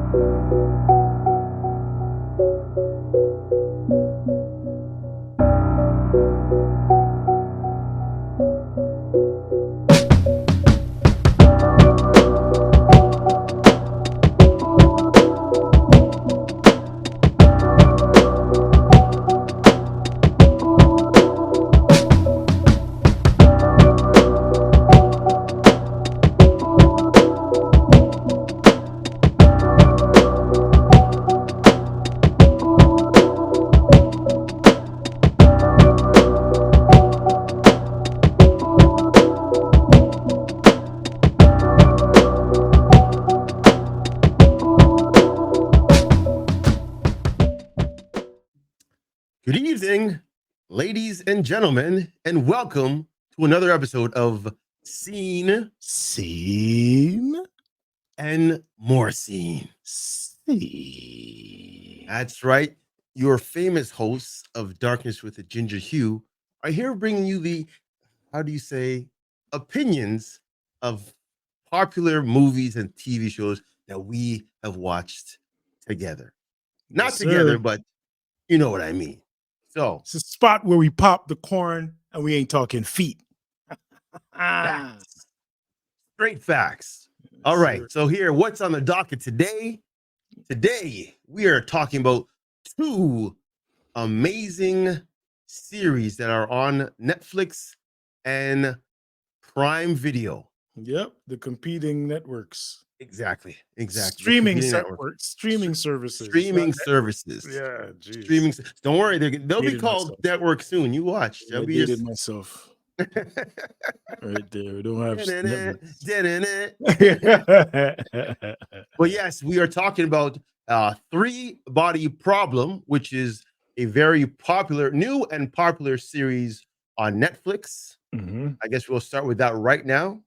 Good evening, ladies and gentlemen, and welcome to another episode of Scene and More Scene. That's right. Your famous hosts of Darkness with a Ginger Hue are here bringing you the, how do you say, opinions of popular movies and TV shows that we have watched together. Not Yes, together, sir. but you know what I mean. So It's a spot where we pop the corn and we ain't talking feet. facts. Straight facts. Yes, All right. sir. So here, what's on the docket today? Today, we are talking about two amazing series that are on Netflix and Prime Video. Yep, the competing networks. Exactly. The Streaming competing network. streaming services. Streaming services. Yeah, geez. Streaming. Don't worry, they'll be Dated called myself. network soon. You watch. I They'll be dated just myself right there. We don't have But yes, we are talking about Three Body Problem, which is a very popular, new and popular series on Netflix. Mhm. I guess we'll start with that right now.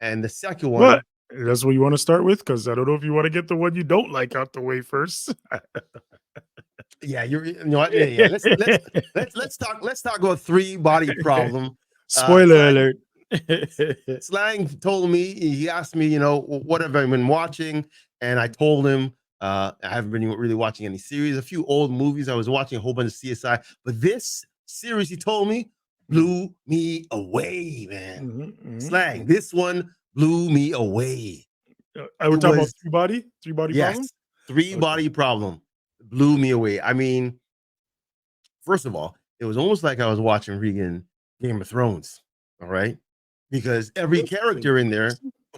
And the second one, What? That's what you want to start with? Because I don't know if you want to get the one you don't like out the way first. yeah, you know what? Yeah. Let's talk about Three Body Problem. Spoiler alert. Slang told me, he asked me, what have I been watching? And I told him I haven't been really watching any series, a few old movies. I was watching a whole bunch of CSI, but this series, he told me, blew me away, man. Slang, this one blew me away. I would talk about Three Body Problem? Yes, Three Body Problem blew me away. I mean, first of all, it was almost like I was watching Game of Thrones. All right, because every character in there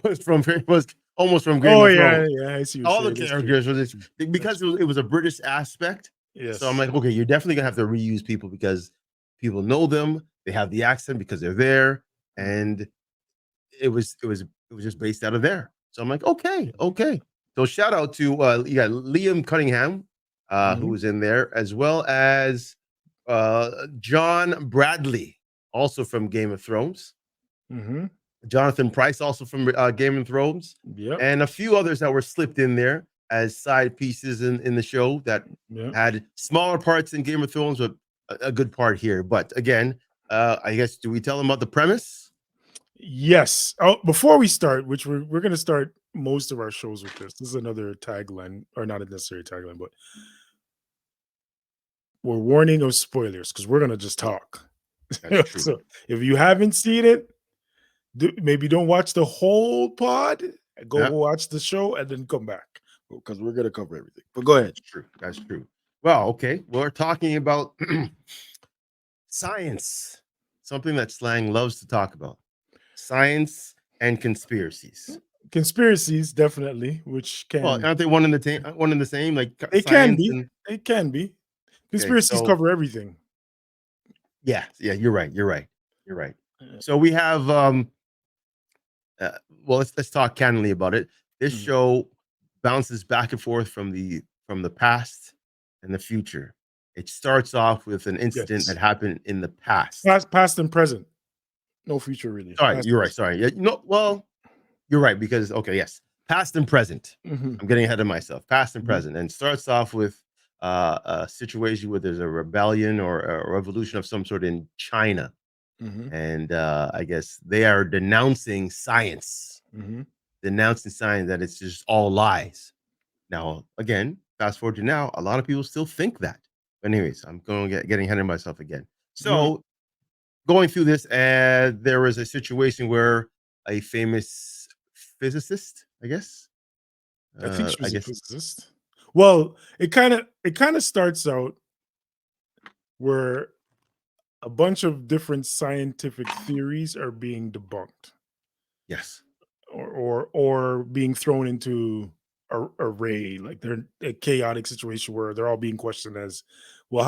was almost from Game of Thrones. Yeah, I see. All the characters were this, because it was a British aspect. Yes. So I'm like, okay, you're definitely gonna have to reuse people because people know them. They have the accent because they're there, and it was just based out of there. So I'm like, okay. So shout out to you got Liam Cunningham, who was in there, as well as John Bradley, also from Game of Thrones. Jonathan Pryce, also from Game of Thrones. Yep. And a few others that were slipped in there as side pieces in the show that had smaller parts in Game of Thrones, but a good part here. But again, I guess, do we tell them about the premise? Yes. Oh, before we start, which we're going to start most of our shows with this. This is another tagline, or not a necessary tagline, but we're warning of spoilers because we're going to just talk. That's true. So if you haven't seen it, maybe don't watch the whole pod. Go watch the show and then come back because we're going to cover everything. But go ahead. That's true. Well, okay. We're talking about science, something that Slang loves to talk about. Science and conspiracies. Conspiracies, definitely, which can. Well, aren't they one in the same? Like it can be. It can be. Conspiracies cover everything. Yeah, you're right. So we have well, let's talk candidly about it. This show bounces back and forth from the past and the future. It starts off with an incident that happened in the past. Past and present. No future, really. Sorry, you're right. Sorry. Yeah, well, you're right, because past and present. I'm getting ahead of myself. Past and present, and starts off with a situation where there's a rebellion or a revolution of some sort in China, and I guess they are denouncing science, that it's just all lies. Now, again, fast forward to now, a lot of people still think that. But anyways, I'm going getting ahead of myself again. No, So going through this, there was a situation where a famous physicist, I guess, I think she I was a guess, physicist. Well, it kind of starts out where a bunch of different scientific theories are being debunked yes, or being thrown into array, like they're a chaotic situation where they're all being questioned as, well,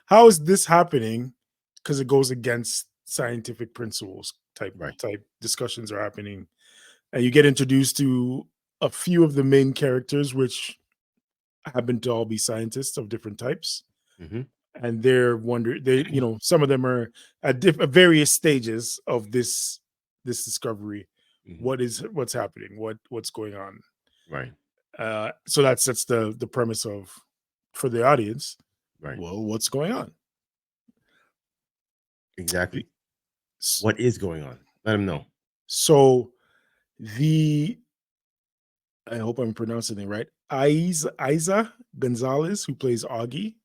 how is this happening, because it goes against scientific principles. type right, type discussions are happening, and you get introduced to a few of the main characters, which happen to all be scientists of different types, hmm, and some of them are at various stages of this discovery. hmm, What's happening, what's going on. right, So that's the premise of, for the audience, right, well, what's going on. exactly. S- What is going on? Let them know. so the I hope I'm pronouncing it right. Isa Gonzalez, who plays Augie.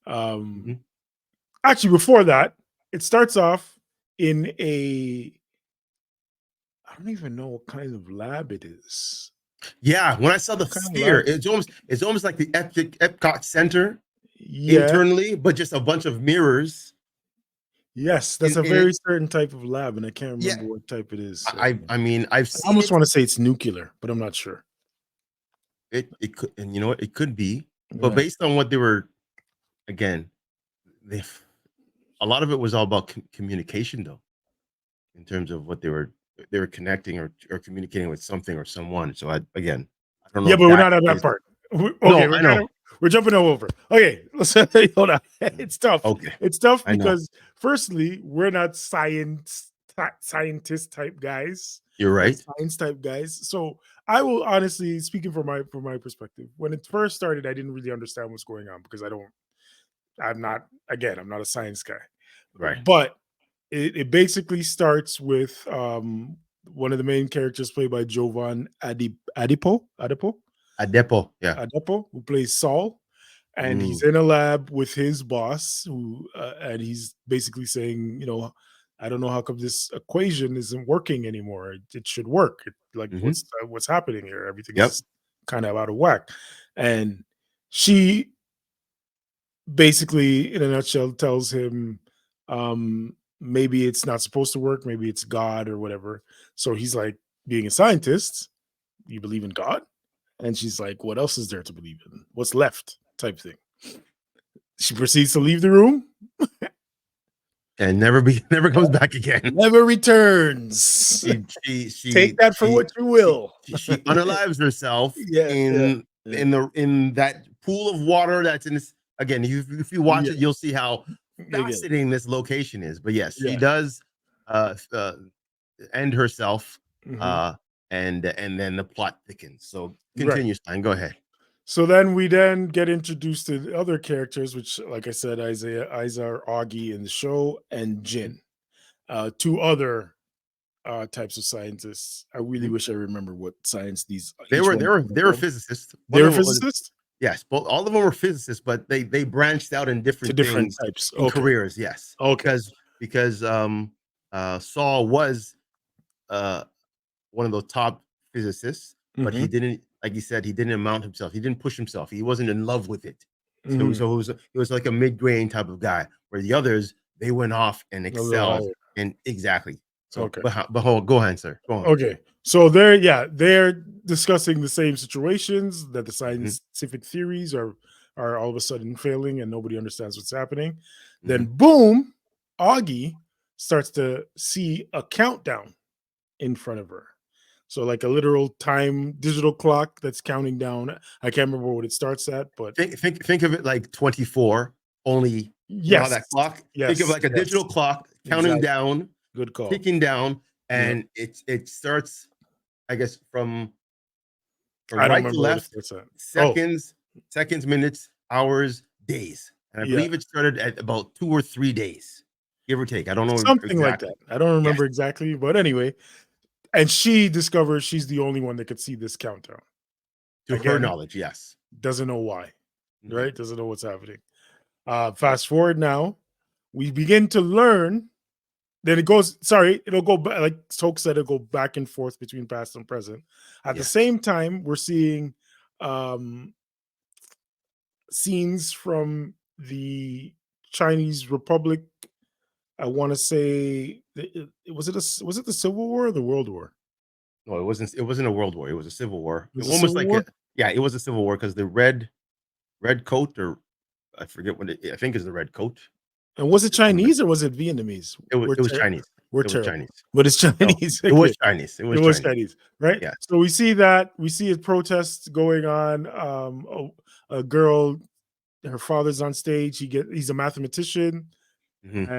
Um, Mhm. Actually, before that, it starts off in a, I don't even know what kind of lab it is. Yeah, when I saw the What kind of sphere, lab? it's almost like the Epcot Center Yeah. internally, but just a bunch of mirrors Yes, that's in a in it. very certain type of lab, and I can't Yeah, remember what type it is. I mean, I've I seen almost it. want to say it's nuclear, but I'm not sure. It could, and you know what? It could be, but Yeah. based on what they were, again, they a lot of it was all about communication, though, in terms of what they were connecting or communicating with something or someone. So again, I don't know Yeah, if but we're that not at that is. part. Okay, No, I know. we're jumping all over. Okay, let's hold on. It's tough. Okay, It's tough I know. because, firstly, we're not scientist type guys You're or right. science type guys. So I will honestly, speaking from my perspective, when it first started, I didn't really understand what's going on because I'm not a science guy. Right. But it basically starts with one of the main characters played by Jovan Adepo. Yeah. Adepo, who plays Saul, and he's Mm, in a lab with his boss, and he's basically saying, I don't know how come this equation isn't working anymore. It should work. Like, hmm. what's happening here? Everything Yep. is kind of out of whack, and she basically, in a nutshell, tells him, maybe it's not supposed to work, maybe it's God or whatever. So he's like, being a scientist, you believe in God? And she's like, what else is there to believe in? What's left? Type thing. She proceeds to leave the room, And never comes back again. never returns. She she Take she that for she what you she will. she unalives herself Yeah, yeah, yeah, in that pool of water that's in this. Again, if you watch yeah. it, you'll see how Again, fascinating this location is. But yes, she yeah. does uh, uh end herself, Mhm. uh and then the plot thickens. So Right. continue, Stein. Go ahead. So then we then get introduced to the other characters, which, like I said, Isa, Augie in the show, and Mhm, Jin, two other types of scientists. I really mhm. wish I remember what science They each were one they were came they were from. physicists. They One were of them was, physicists yes, but all of them were physicists, but they branched out in to different different things types. in Okay, careers. Yes, okay. because Saul was uh one of the top physicists, but Hmm. he didn't, like he said, he didn't mount himself. He didn't push himself. He wasn't in love with it. So Hmm. so it was like a mid-grain type of guy. Where the others, they went off and A little excelled, higher. and exactly. So, Okay. but hold on, go ahead, sir. Go on. Okay. So they're discussing the same situations, that the Hmm, scientific theories are all of a sudden failing and nobody understands what's happening. Then hmm. boom, Augie starts to see a countdown in front of her. So like a literal time digital clock that's counting down. I can't remember what it starts at, but Think of it like 24. Only, how yes, that clock. Think of yes, like a yes, digital clock counting exactly. down, Good call. ticking down, Yep. and it starts, I guess, from I don't right to remember what it left, starts at. Oh, seconds, minutes, hours, days. And I yeah. believe it started at about 2 or 3 days, give or take. I don't know Something like that. exactly. I don't Yes. remember exactly, but anyway, and she discovers she's the only one that could see this countdown. To her again, knowledge, yes. doesn't know why, Mhm. right? Doesn't know what's happening. Fast forward now, we begin to learn. Then it goes. Sorry, it'll go back. Like Stokes said, it'll go back and forth between past and present. At the Yes. same time, we're seeing um, scenes from the Chinese Republic. I want to say, was it the Civil War or the World War? No, it wasn't a world war. It was a civil war. It was a Almost Civil like War, yeah, it was a civil war because the red coat, or I forget what I think is the red coat. and was it It's one of the- Chinese or was it Vietnamese? It was Chinese. We're It was terrible, Chinese. but it's No, Chinese. it was Okay. Chinese. It It was was Chinese. Chinese, right? Yeah. So we see that. We see a protest going on. A girl, her father's on stage. He's a mathematician, Mhm.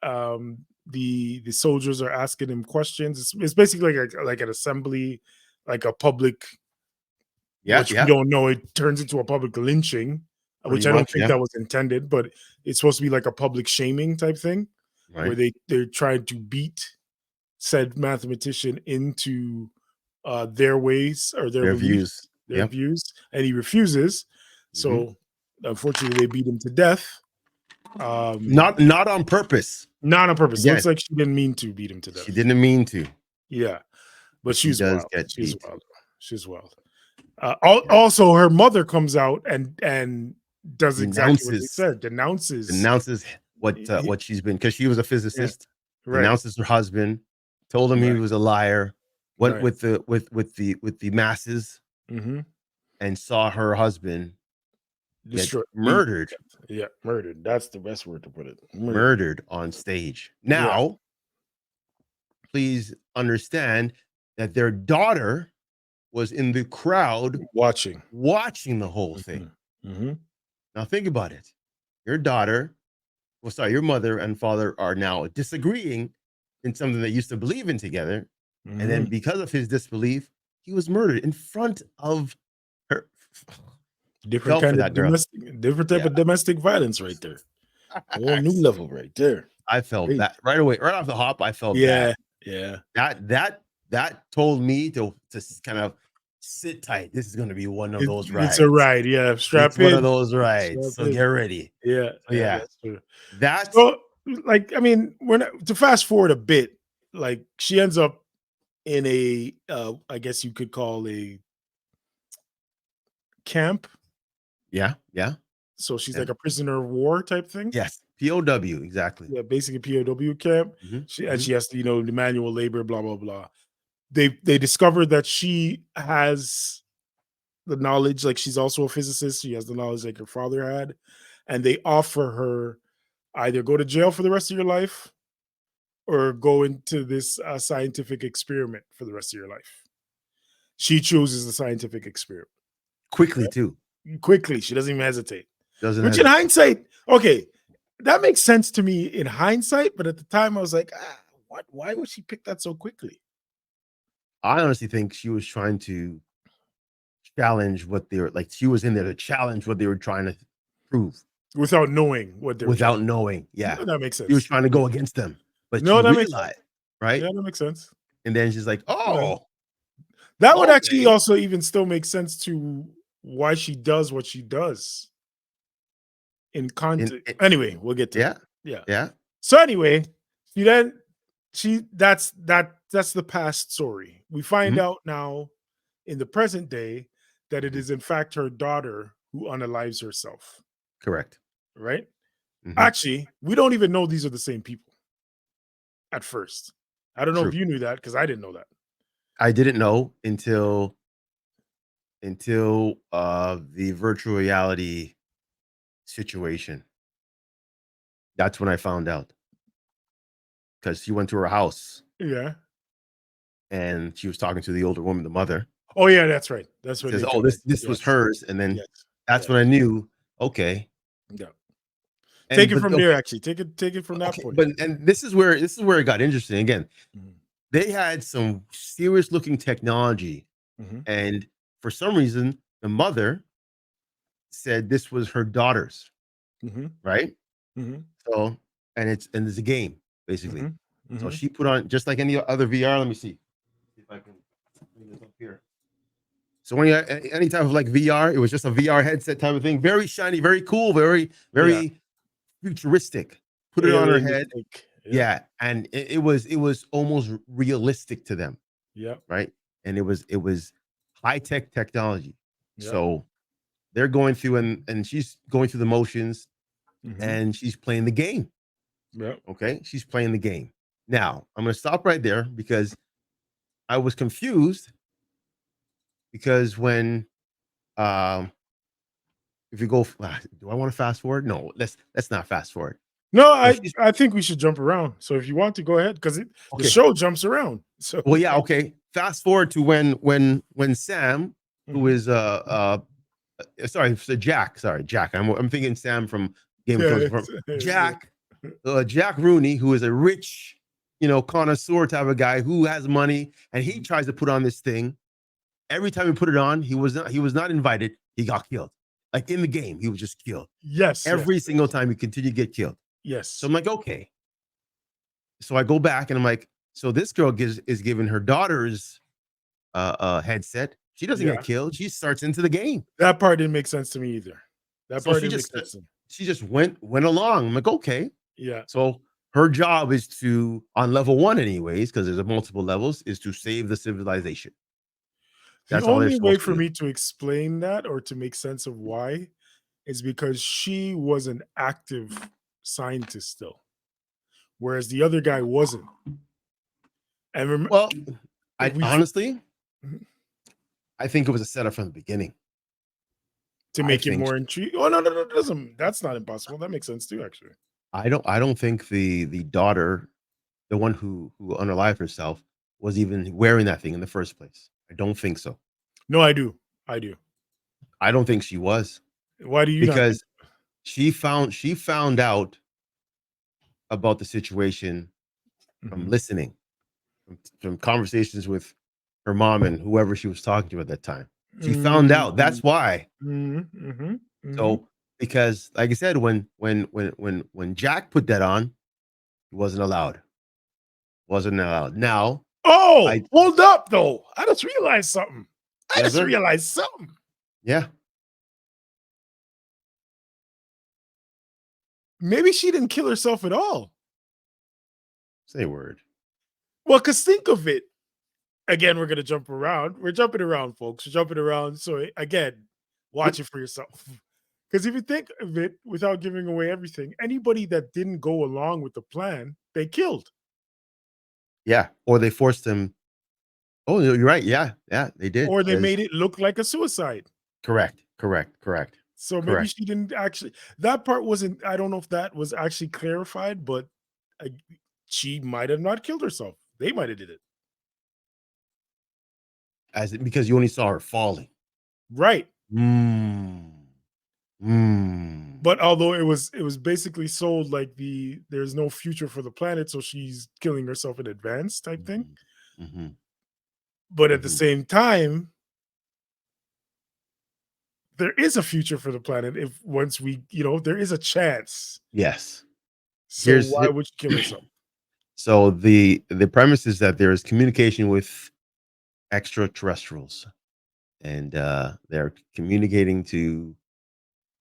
and the soldiers are asking him questions. It's basically like an assembly, like a public, Yeah, which we yeah, don't know. It turns into a public lynching, pretty which I don't much. think Yeah. that was intended, but it's supposed to be like a public shaming type thing, where Right. they're trying to beat said mathematician into their ways or their Their beliefs, views. their Yep. views, and he refuses. Mhm. So unfortunately, they beat him to death. Not on purpose. Not on purpose. Again, Looks like she didn't mean to beat him to she death. didn't mean to, Yeah, but but she she's does wild. get She's beat. wild. She's wild. Yeah. Also, her mother comes out and does exactly what they Denounces said. Denounces. denounces what she's been, because she was a Yeah. physicist. Right. Denounces her husband, told him he Right. was a liar. Went Right. with the masses Mm-hmm. and saw her husband get Destroy. Beat. murdered, Yeah. Murdered. That's the best word to put it. Murdered. murdered on stage. Yeah. Now, please understand that their daughter was in the crowd Watching. watching the whole thing. Mm-hmm. Mm-hmm. Now think about it. Your daughter, well, sorry, your mother and father are now disagreeing in something they used to believe in together. And then Mm-hmm. because of his disbelief, he was murdered in front of her. Different Felt for kind that of girl. different type Yeah. of domestic violence right there. Whole new level right there. I felt Great. that right away, right off the hop. I felt Yeah. bad. Yeah. That told me to kind of sit tight. This is going to be one of those It's a rides. ride. Yeah. It's Strap one of in. those rides. Strap So in. get ready. Yeah. So Yeah. yeah, That's true. that's So, like, I mean, we're not, to fast forward a bit. Like, she ends up in a, I guess you could call a camp. yeah, yeah, So she's yeah. like a prisoner of war type thing. Yes, POW, exactly. Yeah, basically POW camp. Mhm, She mhm. has to, the manual labor, blah blah blah. They discovered that she has the knowledge, like she's also a physicist. She has the knowledge like her father had, and they offer her either go to jail for the rest of your life or go into this scientific experiment for the rest of your life. She chooses the scientific experiment. Quickly too. Quickly. She doesn't even hesitate. Doesn't Which in hesitate. hindsight, okay, that makes sense to me in hindsight, but at the time I was like, what? Why would she pick that so quickly? I honestly think she was trying to challenge what they were like. She was in there to challenge what they were trying to prove Without knowing what they were trying without to knowing. do. Yeah, No, that makes she was sense. trying to go against them, but she No, that makes sense. realized, right? Yeah, that makes sense. And then she's like, Yeah. "Oh, That would actually okay." also even still make sense to why she does what she does in context. Anyway, we'll get to Yeah, that. Yeah. yeah. So anyway, she then that's the past story. We find Mhm, out now in the present day that it mhm. is in fact her daughter who unalives herself, Correct. right? Mhm. Actually, we don't even know these are the same people at first. I don't know True. if you knew that because I didn't know that. I didn't know until the virtual reality situation. That's when I found out, because she went to her house Yeah. and she was talking to the older woman, the mother. Oh yeah, that's right. That's She what says, they "Oh, connect. this was Yes. hers," and then Yes. that's Yeah. when I knew. Okay, Yeah. Take and it but from there, okay, actually. Take it from that okay, point. but and this is where it got interesting again. Mhm. They had some serious looking technology, Mhm. and for some reason, the mother said this was her daughter's, Mhm. right? Mhm. So, and it's a game basically. Mhm. So Mhm. she put on just like any other VR. Let me see if I can bring this up here. So when you any type of like VR, it was just a VR headset type of thing. Very shiny, very cool, very, Yeah. very futuristic. Put it on her head. Alienistic. Yeah. Yeah. And it was almost realistic to them, Yeah. right? And it was high-tech technology. Yeah. So they're going through and she's going through the motions Hmm. and she's playing the game. Yeah. Okay. She's playing the game. Now, I'm gonna stop right there because I was confused because when um if you go do I want to fast forward? No, let's not fast forward. No, So I she's I think we should jump around. So if you want to go ahead, because the okay. show jumps around. So Well, yeah, okay. Fast forward to when Sam, who Mhm. is sorry, so Jack, sorry, Jack. I'm thinking Sam from Game of Yeah, Thrones. From yeah. Jack, Jack Rooney, who is a rich, connoisseur type of guy who has money, and he Mhm. tries to put on this thing. Every time he put it on, he was not invited. He got killed. Like in the game, he was just killed. Yes, yes, Every single yes, time he continued to get killed. So yes. I'm like, okay. So I go back and I'm like, so this girl is giving her daughter's headset. She doesn't get Yeah. killed. She starts into the game. That part didn't make sense to me either. That So part she didn't make just sense to me. she just went along. I'm like, okay. Yeah. So her job is to, on level one, anyways, because there's a multiple levels, is to save the civilization. The That's all they're only way supposed to for do. me to explain that or to make sense of why is because she was an active scientist still, whereas the other guy wasn't. And Well, I we honestly, Mhm. I think it was a setup from the beginning. To I make it think more intriguing. Oh no, no, no, it doesn't. That's not impossible. That makes sense too, actually. I don't think the daughter, the one who unalived herself, was even wearing that thing in the first place. I don't think so. No, I do. I do. I don't think she was Why do you not think? because she found out about the situation from Mhm. listening, from conversations with her mom and whoever she was talking to at that time. She found out. Mhm. That's why. Mhm. Mhm. Mhm. So because, like I said, when Jack put that on, he wasn't allowed. Wasn't allowed. Now, Oh, I hold up though. I just realized something. I yes, just sir. realized something. Yeah. Maybe she didn't kill herself at all. Say a word. Well, because think of it. Again, we're gonna jump around. We're jumping around, folks. We're jumping around. So again, watch it for yourself. Because if you think of it without giving away everything, anybody that didn't go along with the plan, they killed. Yeah. Or they forced him. Oh, you're right. Yeah. Yeah. They did. Or they Because made it look like a suicide. correct. Correct. Correct. So maybe Correct. she didn't actually that part wasn't I don't know if that was actually clarified, but uh, she might have not killed herself. They might have did it. Because you only saw her falling. Right. Mm. Mm. But although it was basically sold like there's no future for the planet, so she's killing herself in advance type thing. Mhm. Mhm. But at the Mhm. same time, there is a future for the planet if once there is a chance. Yes. So Here's why here would you kill herself? so the premise is that there is communication with extraterrestrials, and they're communicating to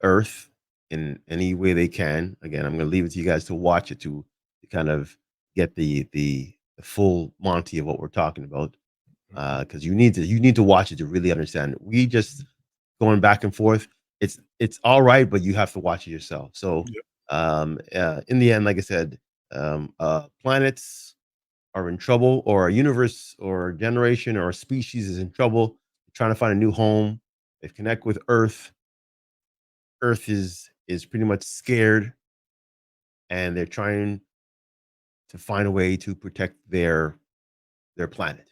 Earth in any way they can. Again, I'm going to leave it to you guys to watch it to kind of get the full Monty of what we're talking about, Mhm. because you need to watch it to really understand it. We just going back and forth. It's all right, but you have to watch it yourself. So, Yeah. in the end, like I said, planets are in trouble, or a universe, or a generation, or a species is in trouble, trying to find a new home. They connect with Earth. Earth is pretty much scared, and they're trying to find a way to protect their planet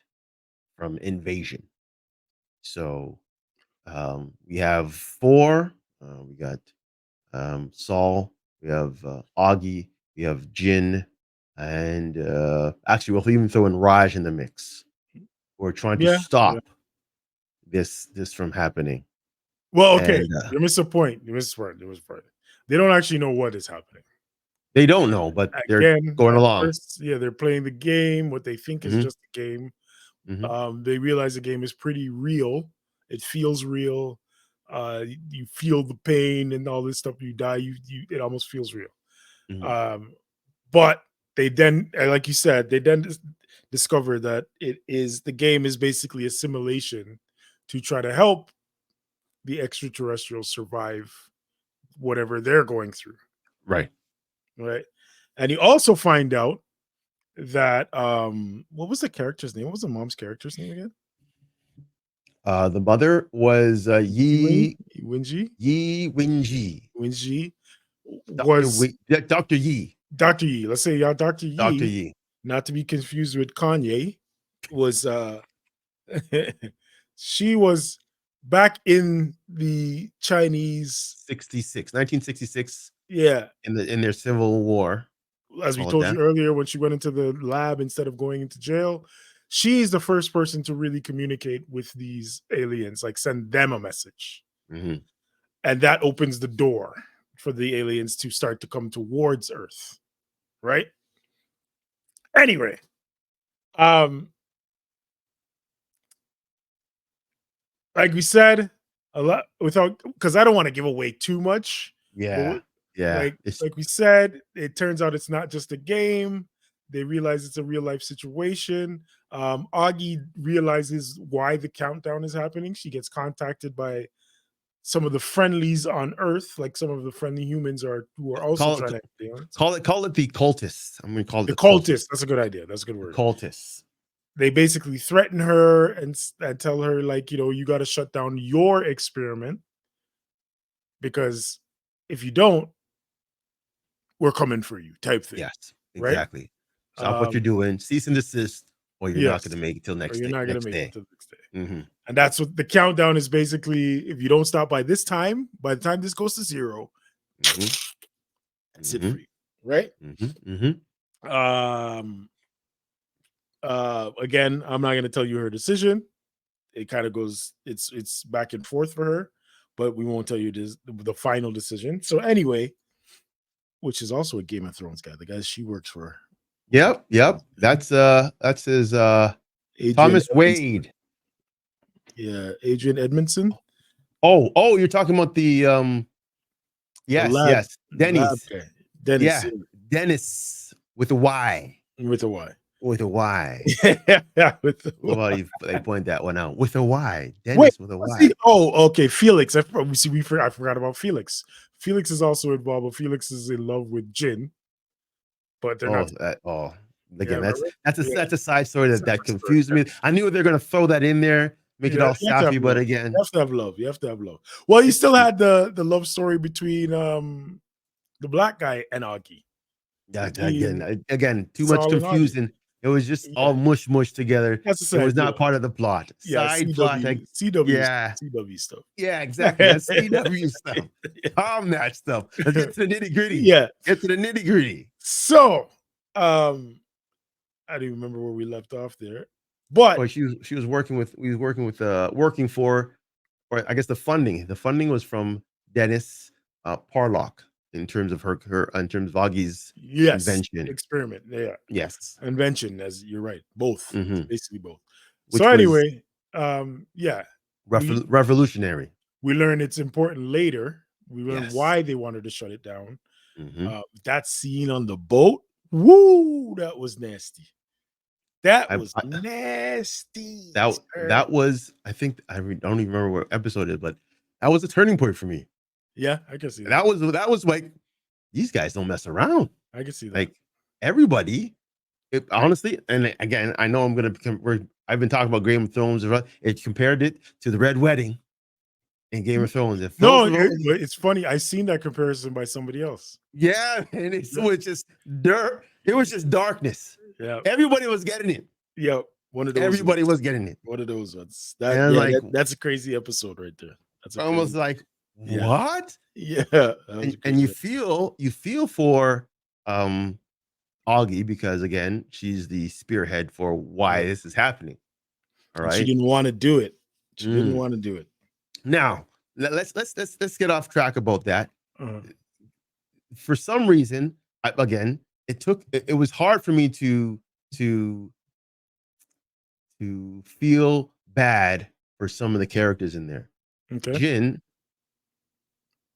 from invasion. So we have four. We got Saul. We have Augie. We have Jin, and actually, we'll even throw in Raj in the mix. We're trying to Yeah. Yeah. stop this from happening, Well, okay. and You missed a point. You missed a part. You missed a part. They don't actually know what is happening. they don't know, but they're Again, going at along. first, yeah, they're playing the game, what they think is Hmm. just a game. Hmm. They realize the game is pretty real. It feels real. You feel the pain and all this stuff. You die. It almost feels real. Mhm. But they then, like you said, they then discover that the game is basically a simulation to try to help the extraterrestrials survive whatever they're going through, Right. right? And you also find out that what was the character's name? What was the mom's character's name again? The mother was Iwin, Yi Iwinji, Yi Winji, Winji Doctor was Doctor Yi, Dr. Yi. Let's say y'all Dr. Doctor Yi, Yi, not to be confused with Kanye, was she was back in the Chinese, 1966 yeah, in their civil war. as we Call it told that. you earlier, when she went into the lab instead of going into jail, she's the first person to really communicate with these aliens, like send them a message. Mhm. And that opens the door for the aliens to start to come towards Earth, right? Anyway, um, like we said, a lot without, because I don't want to give away too much, but Yeah, yeah. like It's like we said, it turns out it's not just a game. They realize it's a real life situation. Augie realizes why the countdown is happening. She gets contacted by some of the friendlies on Earth, like some of the friendly humans are who are also call trying it to aliens. call it the cultists. I'm gonna call it The the cultists. cultists. That's a good idea. That's a good The word. cultists. They basically threaten her and tell her, like, you got to shut down your experiment, because if you don't, we're coming for you, type thing, Yes, right? exactly. Stop what you're Um, doing. Cease and desist, or you're not yes, gonna make it till or you're not gonna next make it day. to the next day. Hmm. And that's what the countdown is basically. If you don't stop by this time, by the time this goes to zero, Hmm. that's it Hmm. for you, right? Hmm. Hmm. Um, again, I'm not gonna tell you her decision. It kind of goes, it's back and forth for her, but we won't tell you the final decision. So anyway, which is also a Game of Thrones guy, the guy she works for. Yep, yep. That's his Adrian Thomas Edmondson. Wade. Yeah, Adrian Edmondson, Oh, you're talking about the the yes, lab yes. lab Denny's. guy, Dennis, Yeah. Dennis with a Y. with a Y. With a Y. Yeah, with the Love how Y. they point that one out. With a Y. Wait, Dennis with a was he? Y. Oh, okay. Felix. I forgot about Felix. Felix is also involved, but Felix is in love with Jin, but they're Oh, not. Yeah, again, remember? Yeah, that's a side story that separate story. confused me. I knew they're gonna throw that in there, make it Yeah, all you have to have sappy, but love. You again, have to have love. You have to have love. Well, you it's still cute. had the love story between the black guy and Augie. Yeah, Between again, too much Saul and Augie. confusing. It was just Yeah, all mush together. that's a It was side. Yeah, not part of the plot. yeah. Side plot. Yeah, CW stuff. yeah, exactly. That's CW stuff. Combat stuff. Let's get to the nitty gritty. Yeah. Get to the nitty gritty. So, I don't even remember where we left off there, but Well, she was working with working for, or I guess the funding. The funding was from Dennis Parlock in terms of her in terms of Augie's yes, invention. experiment. Yeah, Yes. invention. As you're right, both. It's Hmm. basically both. So Which was anyway, yeah, we revolutionary. we learn it's important later. We learn Yes. why they wanted to shut it down. Hmm. That scene on the boat, woo, that was nasty. That I, was I nasty, that sir. was, I think don't even remember what episode it is, but that was a turning point for me. Yeah, I can see that. That was like, these guys don't mess around. I can see that. Like everybody, honestly, and again, I know I'm gonna become. I've been talking about Game of Thrones. It compared it to the Red Wedding in Game of Thrones. It No, flows along. it's funny. I seen that comparison by somebody else. Yeah, and it Yeah, was just dirt. It was just darkness. yeah, Everybody was getting it. yeah. One of those Everybody ones. was getting it. One of those ones. And like, That's a crazy episode right there. That's a almost crazy. like, Yeah, what? yeah. That was a And crazy episode. you feel for um Augie, because again, she's the spearhead for why Yeah. this is happening. All And she right. didn't want to do it. She didn't Mm. want to do it. Now, let's get off track about that. Uh-huh. For some reason, again, it was hard for me to feel bad for some of the characters in there. Okay. Jin,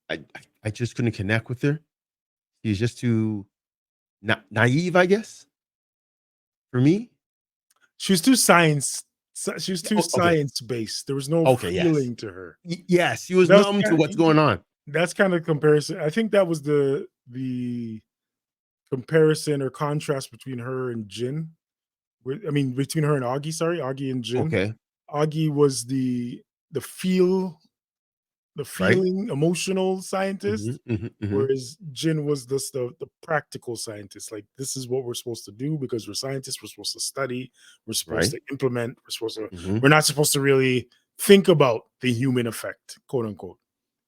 I just couldn't connect with her. She's just too naive, I guess, for me. She was too science. She was too Okay, science based. There was no okay, yes, feeling to her. yes, she was That was numb to kind what's going on. that's kind of comparison. I think that was the comparison or contrast between her and Jin. I mean, between her and Augie. Sorry, Augie and Jin. Okay, Augie was the feel, the right? feeling, emotional Hmm, scientist, hmm, hmm. whereas Jin was the practical scientist. Like, this is what we're supposed to do because we're scientists. We're supposed to study. We're supposed Right. to implement. We're supposed to. Hmm. We're not supposed to really think about the human effect, quote unquote.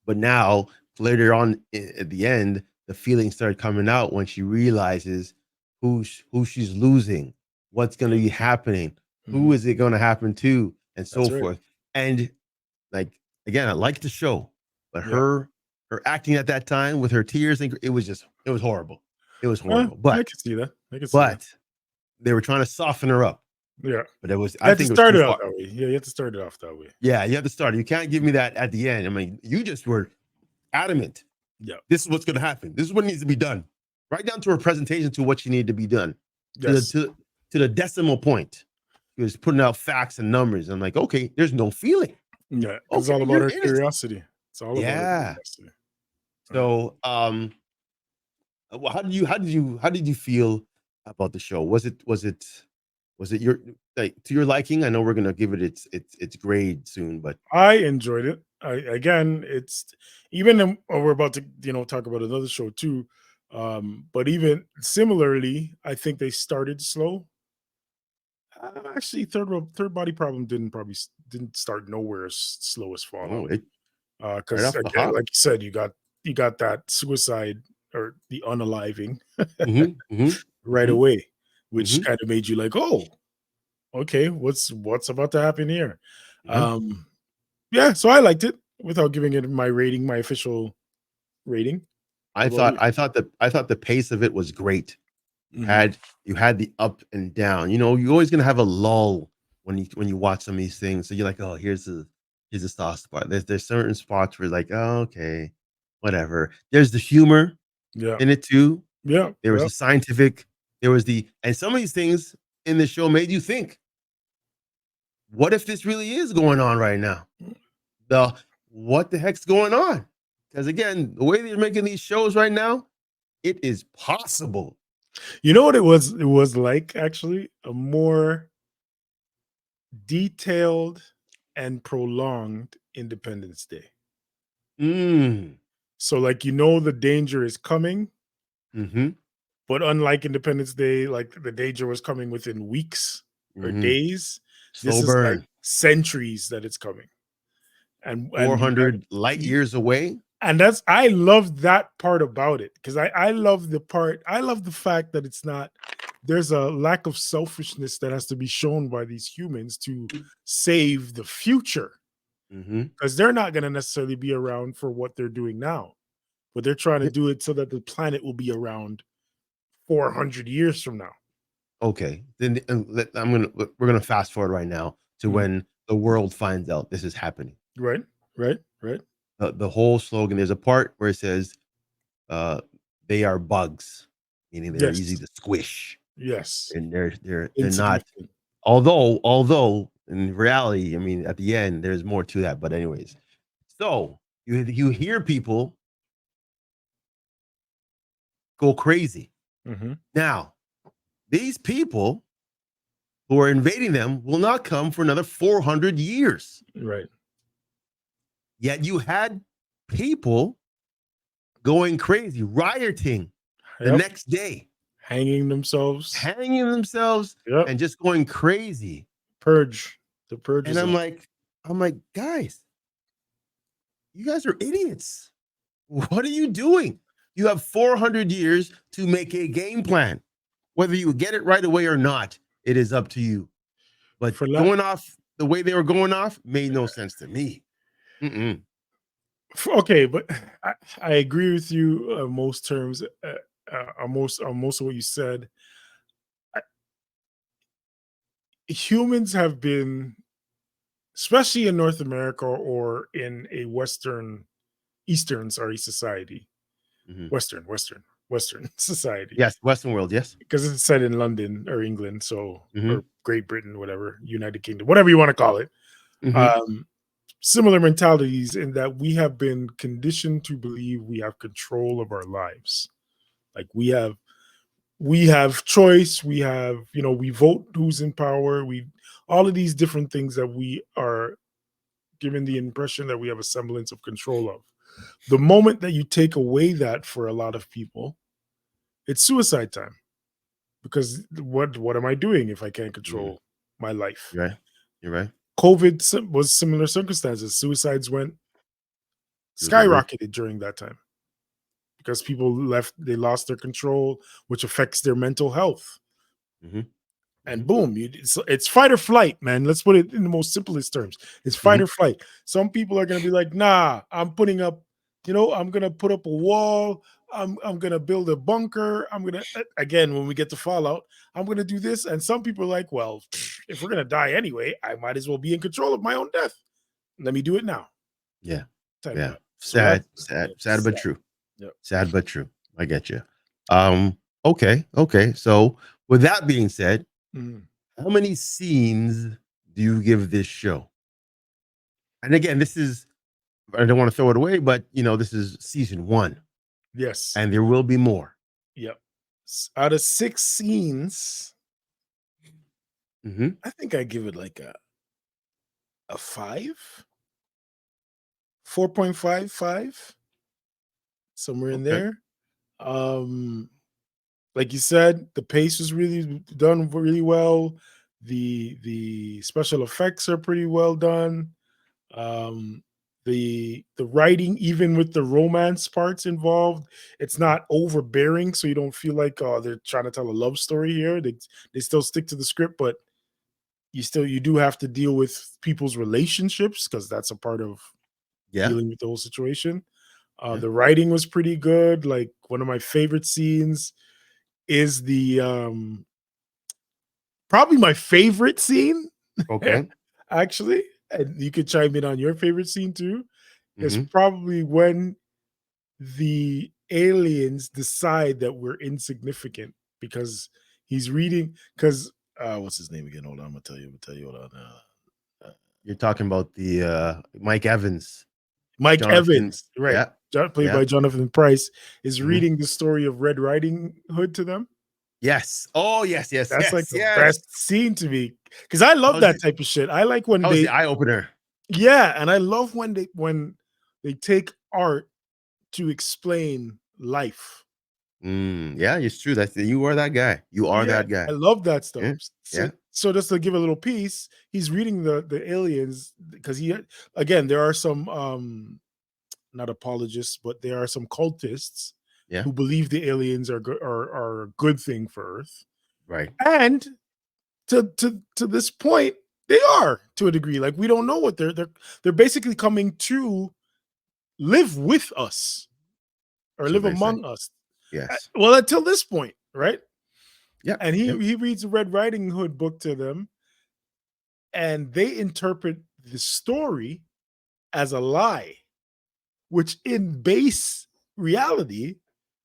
But now, later on at the end, the feelings started coming out when she realizes who she's losing, what's going to be happening, who Mhm. is it going to happen to, and so That's right. forth. And like again, I like the show, but Yeah. her acting at that time with her tears, and it was horrible. It was horrible. I can see that. I can see that. But they were trying to soften her up. Yeah. But it was You I had to think it was start too it out far. that way. Yeah, you have to start it off that way. Yeah, you have to start. You can't give me that at the end. I mean, you just were adamant. Yeah. This is what's going to happen. This is what needs to be done. Right down to her presentation to what she needed to be done to the Yes. to the decimal point. She was putting out facts and numbers. I'm like, okay, there's no feeling. Yeah. Because it's Okay, all about you're her innocent. curiosity. It's all about her Yeah. curiosity. Right. So, well, how did you feel about the show? Was it your like to your liking? I know we're gonna give it its grade soon, but I enjoyed it. I again, it's even we're about to talk about another show too. But even similarly, I think they started slow. Actually, third body problem didn't start nowhere as slow as oh, Fallout. it right Because off the again, hop. like you said, you got that suicide or the unaliving Hmm, hmm, right hmm, away, which hmm, kind of made you like, oh, okay, what's about to happen here? yeah. Um, yeah, so I liked it without giving it my official rating. What about you? I thought the pace of it was great. Mhm. You had the up and down. You know, you're always gonna have a lull when you watch some of these things. So you're like, oh, here's a soft spot. There's certain spots where like, oh, okay, whatever. There's the humor Yeah, in it too. yeah, There was yeah. the scientific. There was the and some of these things in the show made you think, what if this really is going on right now? The what the heck's going on? Because again, the way they're making these shows right now, it is possible. You know what it was? It was like actually a more detailed and prolonged Independence Day. Mm. So, like, the danger is coming, Mm-hmm. but unlike Independence Day, like the danger was coming within weeks or Mm-hmm. days. This Slow is like burn. centuries that it's coming, and you got 400 light years away. and that's I love that part about it because I love I love the fact that it's not there's a lack of selfishness that has to be shown by these humans to save the future Mm-hmm. because they're not going to necessarily be around for what they're doing now, but they're trying to do it so that the planet will be around 400 years from now. Okay. Then we're gonna fast forward right now to Mhm. when the world finds out this is happening. Right, right, right. The whole slogan, there's a part where it says, uh, they are bugs, meaning they're easy Yes, to squish. yes. And they're not, Insignificant. although in reality, I mean, at the end, there's more to that. But anyways, so you hear people go crazy. Hmm. Now, these people who are invading them will not come for another 400 years. Right. Yet you had people going crazy, rioting the Yep. next day, Hanging themselves. hanging themselves Yep. and just going crazy. Purge. The purge And is on. I'm like, guys, you guys are idiots. What are you doing? You have 400 years to make a game plan. Whether you get it right away or not, it is up to you. But For that. going off the way they were going off made no sense to me. Mm-mm. Okay, but I agree with you on most terms. On most of what you said. I, humans have been especially in North America or in a Eastern, sorry, society. Mhm. Western society, Yes, Western world. Yes. because it's set in London or England, so, Mhm. or Great Britain, whatever, United Kingdom, whatever you want to call it. Mhm. Um, Similar mentalities in that we have been conditioned to believe we have control of our lives. Like we have choice, we have, we vote who's in power, we all of these different things that we are given the impression that we have a semblance of control of. The moment that you take away that for a lot of people, it's suicide time, because what am I doing if I can't Mhm. control my life? You're right. You're right. COVID was similar circumstances. Suicides went Through the roof. skyrocketed during that time because they lost their control, which affects their mental health. Mhm. And Mhm. boom, it's fight or flight, man. Let's put it in the most simplest terms. It's fight Mhm. or flight. Some people are going to be like, nah, I'm going to put up a wall. I'm going to build a bunker. I'm going to, again, when we get to Fallout, I'm going to do this. And some people are like, well, if we're going to die anyway, I might as well be in control of my own death. Let me do it now. Yeah. Type Yeah. vibe. So Sad. yeah, Sad. Sad but sad. true. Yep. Sad but true. I get you. Okay. Okay. So with that being said, Mhm. how many scenes do you give this show? And again, this is, I don't want to throw it away, but this is season one, Yes. and there will be more. Yep. Out of 6 scenes, Hmm. I think I give it like a 5, 4.55, somewhere in Okay. there. Um, like you said, the pace was really done really well. The special effects are pretty well done. Um, the writing, even with the romance parts involved, it's Mhm. not overbearing, so you don't feel like, oh, they're trying to tell a love story here. They still stick to the script, but you do have to deal with people's relationships because that's a part of Yeah. dealing with the whole situation. Yeah. The writing was pretty good. Like, one of my favorite scenes is the probably my favorite scene, Okay. actually, and you could chime in on your favorite scene too, is Hmm. probably when the aliens decide that we're insignificant because he's reading, because what's his name again? Hold on, I'm gonna tell you, hold on. Uh, You're talking about the Mike Evans, Mike Jonathan. Evans, right? Yeah. Played Yeah. by Jonathan Price, is Hmm. reading the story of Red Riding Hood to them. Yes. Oh, yes. Yes. That's like Yes. the Yes. best scene to me because I That love was that the, type of shit. I like when that was the eye opener. yeah, and I love when they take art to explain life. Yeah, it's true. You are that guy. You are Yeah, that I guy. love that stuff. Yeah. So, Yeah. so just to give a little piece, he's reading the aliens because again, there are some not apologists, but there are some cultists Yeah. who believe the aliens are a good thing for Earth, Right. and to this point, they are to a degree. Like, we don't know what they're basically coming to live with us or So live they say. among us. Yes. Well, until this point, right? Yep. And he Yep. he reads the Red Riding Hood book to them, and they interpret the story as a lie, which in base reality,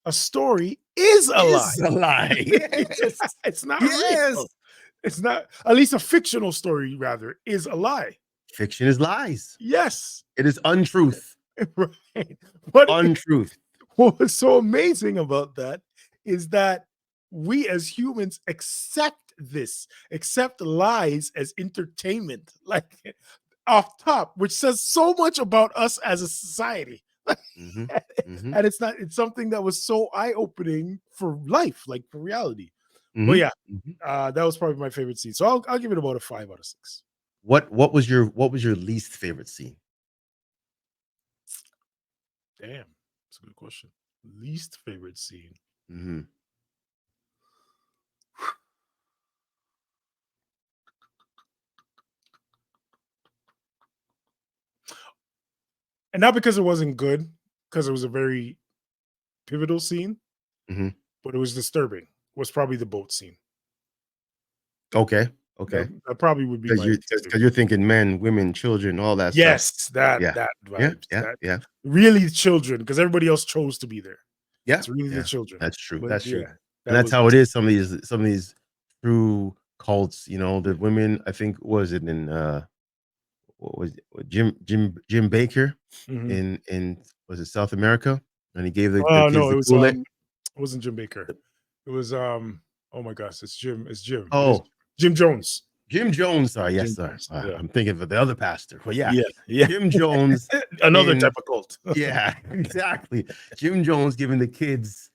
a story is a lie. Is a lie. Yes. It's not real. Yes. It's not, at least a fictional story, rather, is a lie. Fiction is lies. Yes. It is untruth. Right. What Untruth. what was so amazing about that is that we as humans accept lies as entertainment, like, off top, which says so much about us as a society. Hmm. Hmm. And it's something that was so eye-opening for life, like for reality. But Hmm. yeah, Hmm. that was probably my favorite scene. So I'll give it about a 5 out of 6. What was your least favorite scene? Damn, that's a good question. Least favorite scene. Hmm. And not because it wasn't good, because it was a very pivotal scene, Hmm. but it was disturbing. Was probably the boat scene. Okay. Okay. That probably would be my answer too. Because you're thinking men, women, children, all that stuff. Yes, that Yeah. that Yeah. vibes. Yeah. That Yeah. really children, because everybody else chose to be there. Yeah. It's really the Yeah. children. That's true. But That's true. yeah, And that that's was how it is. Some of these true cults, the women, I think, was it in what was it, Jim Baker Mhm. in was it South America? And he gave the Oh kids no, the Kool-Aid. it wasn't Jim Baker. It was oh my gosh, it's Jim. It's Jim. It is Oh, Jim Jones. Jim Jones. Sorry, yes, Jim sir. Jones. Yeah. I'm thinking of the other pastor. But yeah, Yeah. Yeah. Jim Jones Another in type of cult. yeah, exactly. Jim Jones giving the kids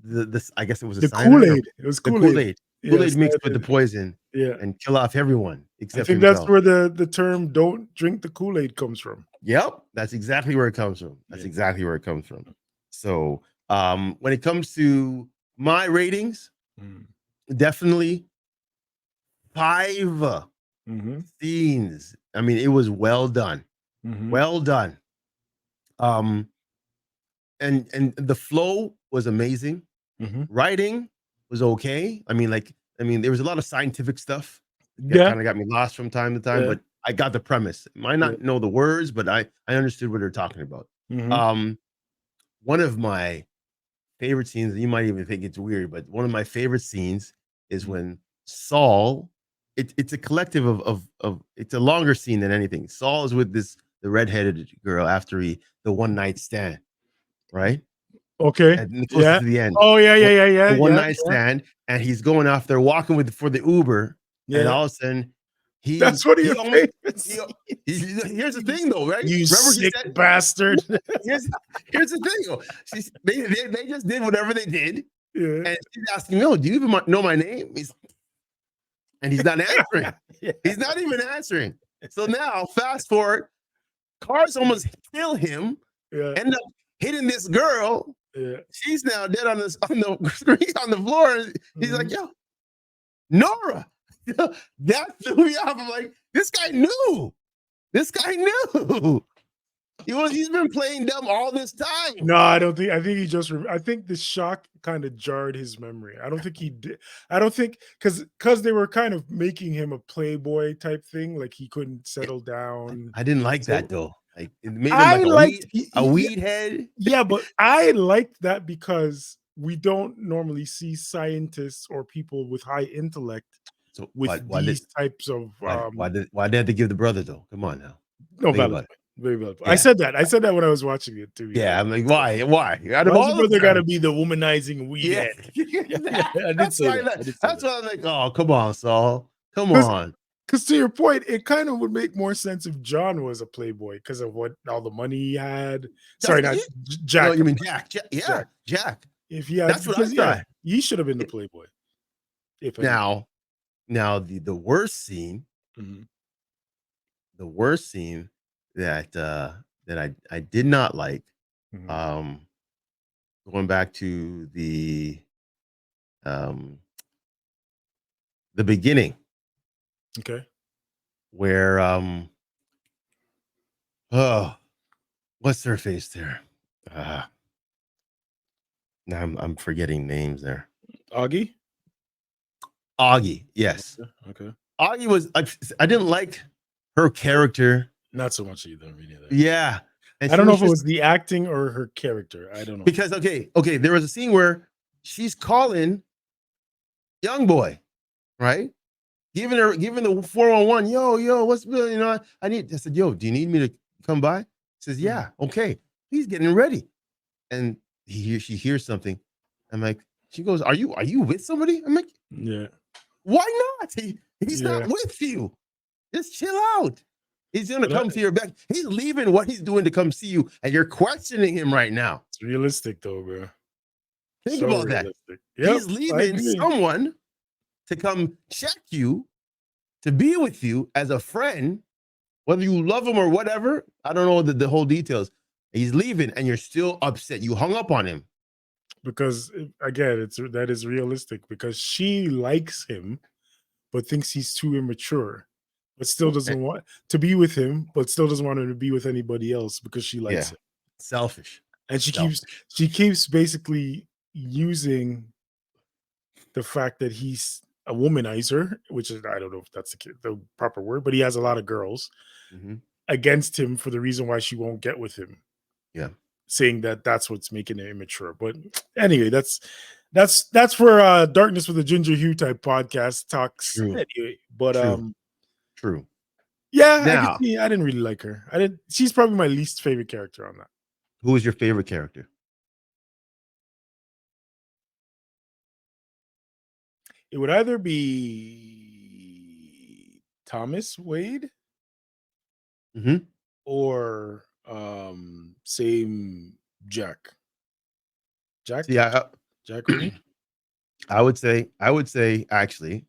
this. I guess it was a The cyanide or Kool-Aid. It was the Kool-Aid. Kool-Aid. Yes. Kool-Aid mixed with the poison Yeah. and kill off everyone I except think that's himself. where the term "don't drink the Kool-Aid" comes from. Yep, that's exactly where it comes from. That's Yeah. exactly where it comes from. So, when it comes to my ratings, Mm. definitely 5 Mhm. scenes. I mean, it was well done. Mhm. Well done. Um, and the flow was amazing. Mhm. Writing was okay. There was a lot of scientific stuff that Yeah. kind of got me lost from time to time, Yeah. but I got the premise. Might Yeah. not know the words, but I understood what they're talking about. Mhm. Um, one of my favorite scenes, and you might even think it's weird, but one of my favorite scenes is Mm. when Saul. It's a collective of it's a longer scene than anything. Saul is with the redheaded girl after the one night stand, right? Okay. And closest Yeah. to the end. Oh, yeah, yeah, What yeah, yeah, the one yeah, night yeah, stand, and he's going off there walking for the Uber, and yeah. all of a sudden That's one of he your almost favorites. he, here's the thing though, right? You Remember he sick said bastard. here's here's the thing. Though. They just did whatever they did, Yeah. and she's asking, "No, do you even know my name?" And he's not answering. Yeah. He's not even answering. So now, fast forward, cars almost kill him, Yeah. end up hitting this girl. Yeah. She's now dead on the screen on the floor. And he's like, Mhm. "Yo, Nora." That threw me off. I'm like, this guy knew. This guy knew. He's been playing dumb all this time. No, I don't think. I think he just. I think the shock kind of jarred his memory. I don't think he did. I don't think because they were kind of making him a playboy type thing, like he couldn't settle down. I didn't like that So though. Like it made him I like liked. a weed head. Yeah, but I liked that because we don't normally see scientists or people with high intellect So with these types of why did they give the brother though? Come on now. no Think valid about it. point. Very valid point. Yeah. I said that when I was watching it too. Yeah, Yeah. I'm like, why? Why? Out of why's your all of brother got to them. be the womanizing weed Yeah. head? Yeah, I did That's say why that. I did say that's that. why I'm like, oh, come on, Saul. Come Because on. to your point, it kind of would make more sense if John was a playboy because of what all the money he had. Sorry, not No, Jack. you mean Jack. Yeah, Jack. Jack. If he had, That's what I because yeah, thought. he should have been the playboy. If anything. Now the worst scene, Mhm. the worst scene that I did not like, Mhm. um, going back to um the beginning Okay. where oh, what's their face there? Uh now I'm forgetting names there. Augie. Augie, yes. Okay. Augie was I didn't like her character. Not so much either. Me neither. Yeah. And I she don't know was if it just was the acting or her character. I don't know. because okay, there was a scene where she's calling young boy, right? Giving the 411, yo, what's good? I said, yo, do you need me to come by? He says, Mhm. yeah, okay. He's getting ready. And she hears something. I'm like, she goes, Are you with somebody? I'm like, Yeah. why not? He's not Yeah. with you. Just chill out. He's gonna But come to your back. He's leaving what he's doing to come see you, and you're questioning him right now. it's realistic though, bro. Think So about that. realistic. He's Yep. I leaving agree. someone to come check you, to be with you as a friend, whether you love him or whatever. I don't know the whole details. He's leaving, and you're still upset. You hung up on him. Because again, that is realistic because she likes him but thinks he's too immature, but still Eh, doesn't want to be with him, but still doesn't want him to be with anybody else because she likes Yeah, him. selfish, And selfish. she keeps basically using the fact that he's a womanizer, which is, I don't know if that's the proper word, but he has a lot of girls Hmm. against him for the reason why she won't get with him, Yeah. saying that that's what's making it immature. But anyway, that's for Darkness with a Ginger Hue type podcast talks True. anyway. But True. True. yeah, I could Now, see. I didn't really like her. I didn't. She's probably my least favorite character on that. who is your favorite character? It would either be Thomas Wade Hmm. or same Jack See, Jack Rooney. I would say actually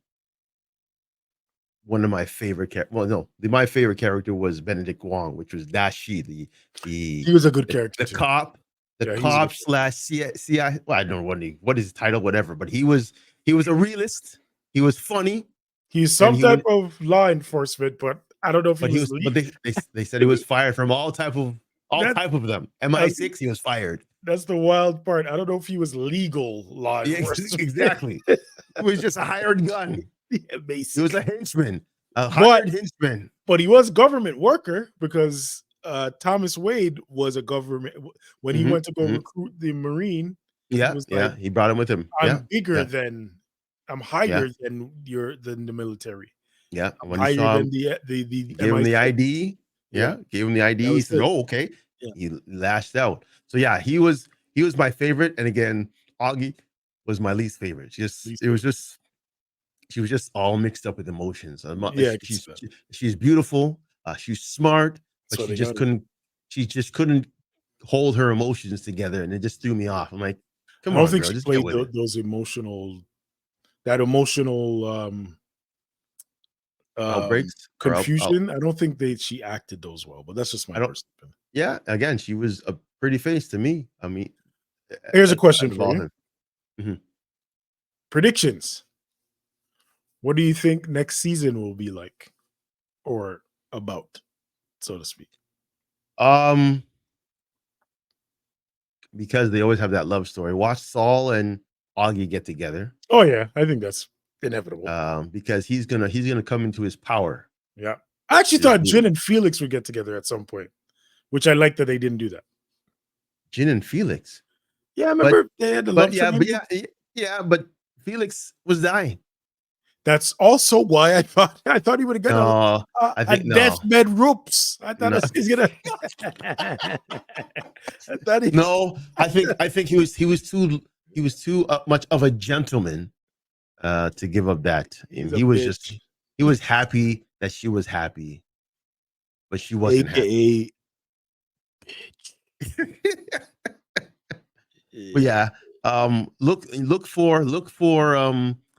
one of my favorite well, no, my favorite character was Benedict Wong, which was Dashi, the He was a good character the too. cop, Yeah, he was a good character. slash CI. Well, I don't know what his title, whatever, but he was a realist. He was funny, He's and some type of law enforcement, but I don't know if he was but they said he was fired from all that type of them. that's MI6, he was fired. that's the wild part. I don't know if he was legal law Yeah, enforcement. exactly. He was just a hired gun. Yeah, He was basically. a henchman, a But hired henchman. but he was government worker because Thomas Wade was a government when he Hmm. went to go Hmm. recruit the Marine. He Yeah, was like, yeah. He brought him with him. Yeah, yeah, I'm yeah, higher than the military. yeah. I'm When he higher saw him, than the he gave him the MI6. ID. Yeah, Yeah, gave him the that ID. He was says, it. "Oh, okay." Yeah, He lashed out. So yeah, he was my favorite. And again, Augie was my least favorite. least It was favorite. just she was just all mixed up with emotions. Yeah, I can see that. She's beautiful. She's smart, but That's why they got her. she just couldn't hold her emotions together, and it just threw me off. I'm like, I come don't on, think girl, she just get played with it. those emotional Outbreaks or confusion. I don't think she acted those well, but that's just my I don't. personal opinion. Yeah, again, she was a pretty face to me. I mean, Here's a out question of for all you. him. Mhm. Predictions. What do you think next season will be like or about, so to speak? Um, because they always have that love story. Watch Saul and Augie get together. Oh yeah, I think that's inevitable. Because he's gonna come into his power. Yeah. I actually This thought new Jin and Felix would get together at some point, which I like that they didn't do that. Jin and Felix. Yeah, I But remember they had the love triangle. yeah, but Felix was dying. That's also why I thought he would have got No, I a think no, deathbed ropes. I thought no, he's gonna. I thought he. no. I think he was too much of a gentleman to give up that. And He's a bitch, he was happy that she was happy, but she wasn't happy. aka. But yeah, look for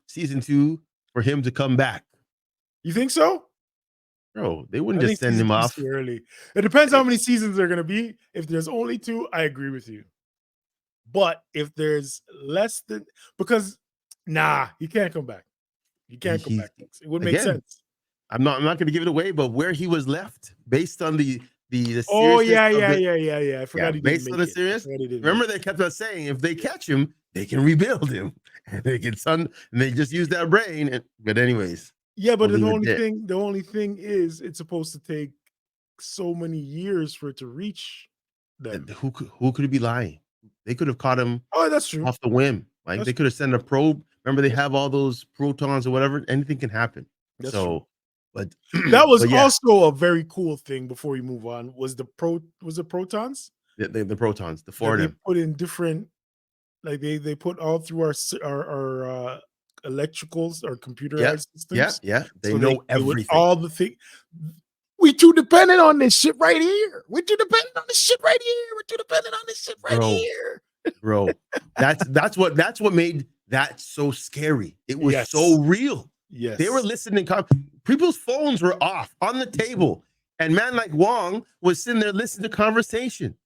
season 2 for him to come back. You think so? Bro, they wouldn't I just think send season him 2 is off. too early. It depends how many seasons they're gonna be. If there's only 2, I agree with you. But if there's less than because he can't come back. He can't come He's back. It would make again. sense. I'm not going to give it away, but where he was left, based on the Oh seriousness of the yeah. I yeah, forgot he didn't based on make the it. I serious. forgot he didn't make Remember, it. they kept on saying if they catch him, they can rebuild him, and they can and they just use that brain. But anyways, Yeah, but we'll leave it there. the only thing is it's supposed to take so many years for it to reach them. Who could be lying? They could have caught him Oh, that's true. off the whim. Like That's they could have sent a probe. Remember, they that's, have all those protons or whatever. Anything can happen. that's true. So, but That was but yeah, also a very cool thing before we move on. Was the protons the protons, the four that of they them. put in different they put all through our electricals or Yeah, computerized yeah, systems. yeah. They So know they would everything. all the thing. We too dependent on this shit right here. We're too dependent on this shit right here. We're too dependent on this shit right Bro, here. bro. That's what made that so scary. It was so Yes. real. Yes. They were listening. People's phones were off on the table, and man like Wong was sitting there listening to conversation.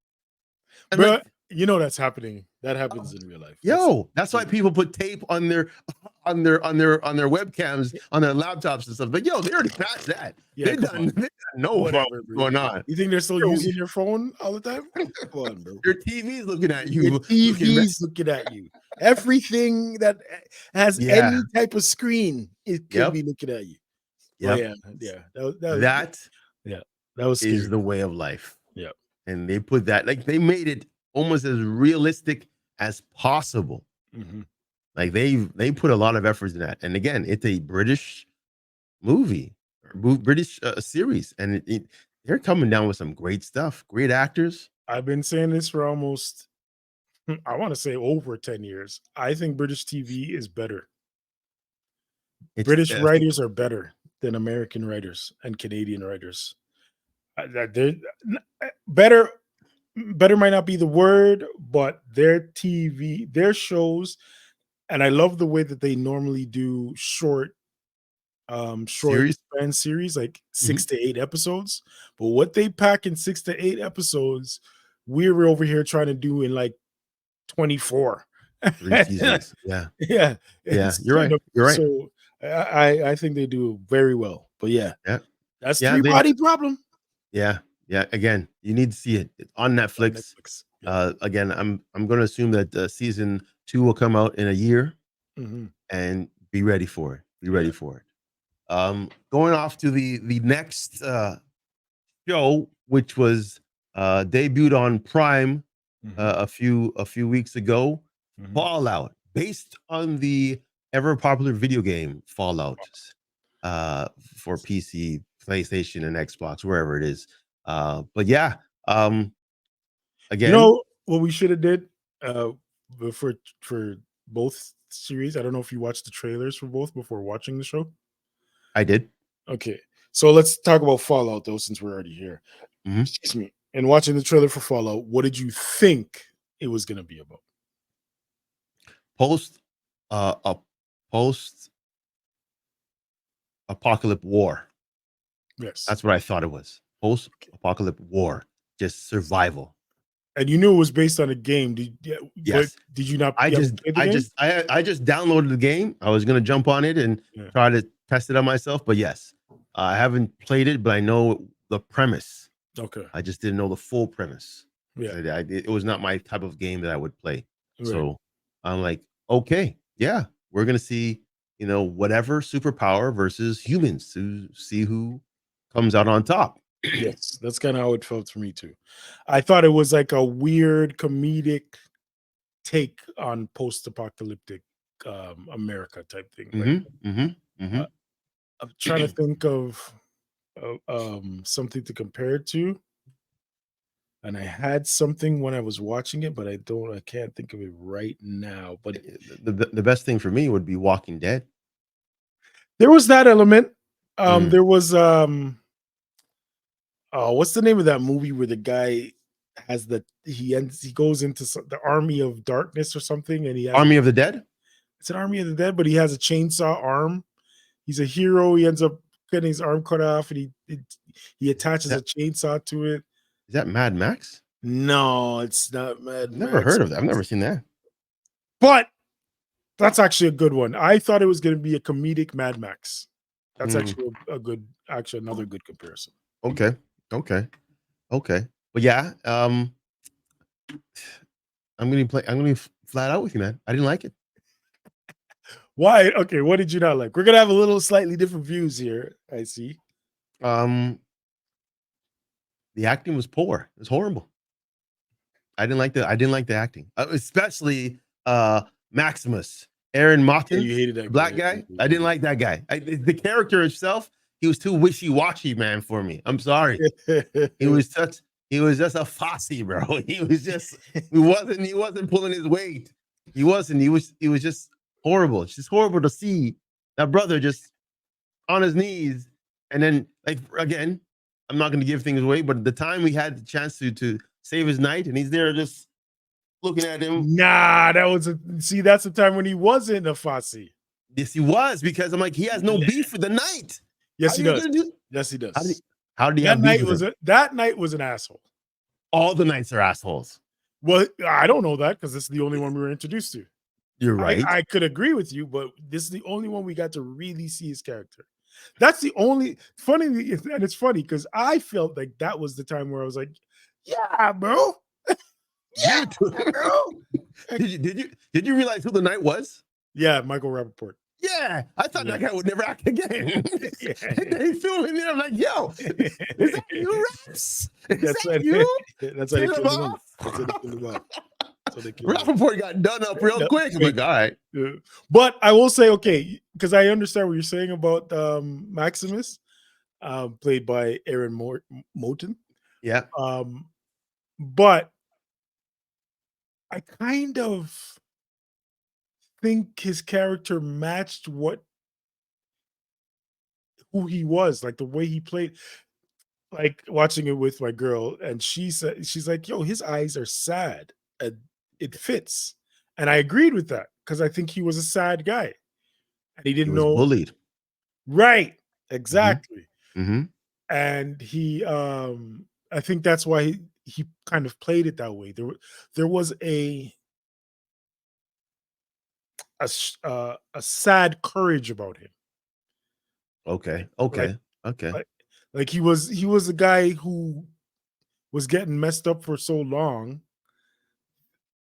And Bro, like, you know that's happening. That happens in real life. that's why people put tape on their webcams, on their laptops and stuff. But they already passed that. Yeah, They know whatever, what's going on. You think they're still Yo, using your phone all the time? Come on, bro. Your TV's looking at Your you. TV's looking at you. Everything that has Yeah. any type of screen, it could Yep. be looking at you. But Yep. yeah, that was That yeah, that was is scary. the way of life. Yeah. And they put that, like, they made it almost as realistic as possible. Mhm. Like, they put a lot of effort in that. And again, it's a British movie, British series, and they're coming down with some great stuff, great actors. I've been saying this for almost, I want to say over 10 years. I think British TV is better. It's British I think writers are better than American writers and Canadian writers. They're better. Better might not be the word, but their TV, their shows, and I love the way that they normally do short series. span series, like Mhm. 6 to 8 episodes. But what they pack in 6 to 8 episodes, we're over here trying to do in like 24. 3 seasons. Yeah, Yeah, yeah. it's You're kind right. of You're right. so I think they do very well. But yeah, Yeah, that's yeah. three body problem Yeah, yeah. Again, you need to see it. It's on on Netflix. Netflix. Yeah. Again, I'm going to assume that season 2 will come out in a year, Mhm. and be ready for it. Be ready Yeah. for it. Going off to the next show, which was debuted on Prime Mhm. a few weeks ago, Mhm. Fallout, based on the ever popular video game Fallout, for PC, PlayStation, and Xbox, wherever it is. But yeah, um, You again, know what we should have did uh for both series? I don't know if you watched the trailers for both before watching the show. I did. Okay. So let's talk about Fallout though, since we're already here. Mhm. Excuse me. And watching the trailer for Fallout, what did you think it was gonna be about? Post a post apocalyptic war. Yes. That's what I thought it was. Post apocalyptic war, just survival. And you knew it was based on a game. But Yes. did you not I you haven't just played the I game? just I just downloaded the game. I was gonna jump on it and Yeah. try to test it on myself, but yes, I haven't played it, but I know the premise. Okay. I just didn't know the full premise. Yeah. It was not my type of game that I would play. Right. So I'm like, okay, yeah, we're gonna see, whatever superpower versus humans to see who comes out on top. Yes. That's kind of how it felt for me too. I thought it was like a weird comedic take on post-apocalyptic America type thing. Like Hmm. Hmm. uh, Hmm. I'm trying to think of something to compare it to, and I had something when I was watching it, but I can't think of it right now. But The best thing for me would be Walking Dead. there was that element. Mm. There was oh, what's the name of that movie where the guy has he goes into the army of darkness or something, and he has Army of the Dead. it's an army of the dead, but he has a chainsaw arm. He's a hero. He ends up getting his arm cut off, and he Is attaches a that chainsaw to it. is that Mad Max? No, it's not Mad Never Max. heard of that. I've never seen that. But that's actually a good one. I thought it was going to be a comedic Mad Max. That's Mm, actually actually another good comparison. okay. Okay. Okay. But yeah, I'm gonna be flat out with you, man. I didn't like it. Why? Okay, what did you not like? We're gonna have a little slightly different views here. I see. Um, the acting was poor. It was horrible. I didn't like the acting, especially Maximus, Aaron Yeah, Martin, you hated the that black guy. guy. I didn't like that guy. The character itself, he was too wishy washy, man, for me. I'm sorry. He was such. He was just a fossy, bro. He was just. He wasn't. He wasn't pulling his weight. He wasn't. He was. He was just horrible. It's just horrible to see that brother just on his knees, and then, like, again, I'm not going to give things away, but the time we had the chance to save his night, and he's there just looking at him. Nah, that's the time when he wasn't a Fosse. Yes, he was, because I'm like, he has no beef with the knight. How Yes, are he you does. gonna do? Yes, he How did he, does. how did he have beef with him? That night was an asshole. All the knights are assholes. Well, I don't know that because this is the only one we were introduced to. You're right. I could agree with you, but this is the only one we got to really see his character. That's the only funny, and it's funny because I felt like that was the time where I was like, "Yeah, bro, Give yeah, it to him. bro." Did you realize who the knight was? Yeah, Michael Rappaport. Yeah, I thought Yeah. that guy would never act again. Yeah. And they filmed him there. I'm like, yo, is that you, Raps? Is That's that why you? that's why they Kill him killed him off. off. That's why they killed him off. That's why they killed him off. Rappaport got done up real No, quick. I'm quick. like, all right. But I will say, okay, because I understand what you're saying about Maximus, played by Aaron Moten. Yeah. But I kind of think his character matched who he was, like the way he played. Like watching it with my girl, and she said, she's like, "Yo, his eyes are sad, and it fits." And I agreed with that because I think he was a sad guy, and he He didn't was know. bullied. Right, Hmm. exactly. Hmm. And I think that's why he kind of played it that way. There was a sad courage about him. Okay. Like Okay. Okay. like he was a guy who was getting messed up for so long,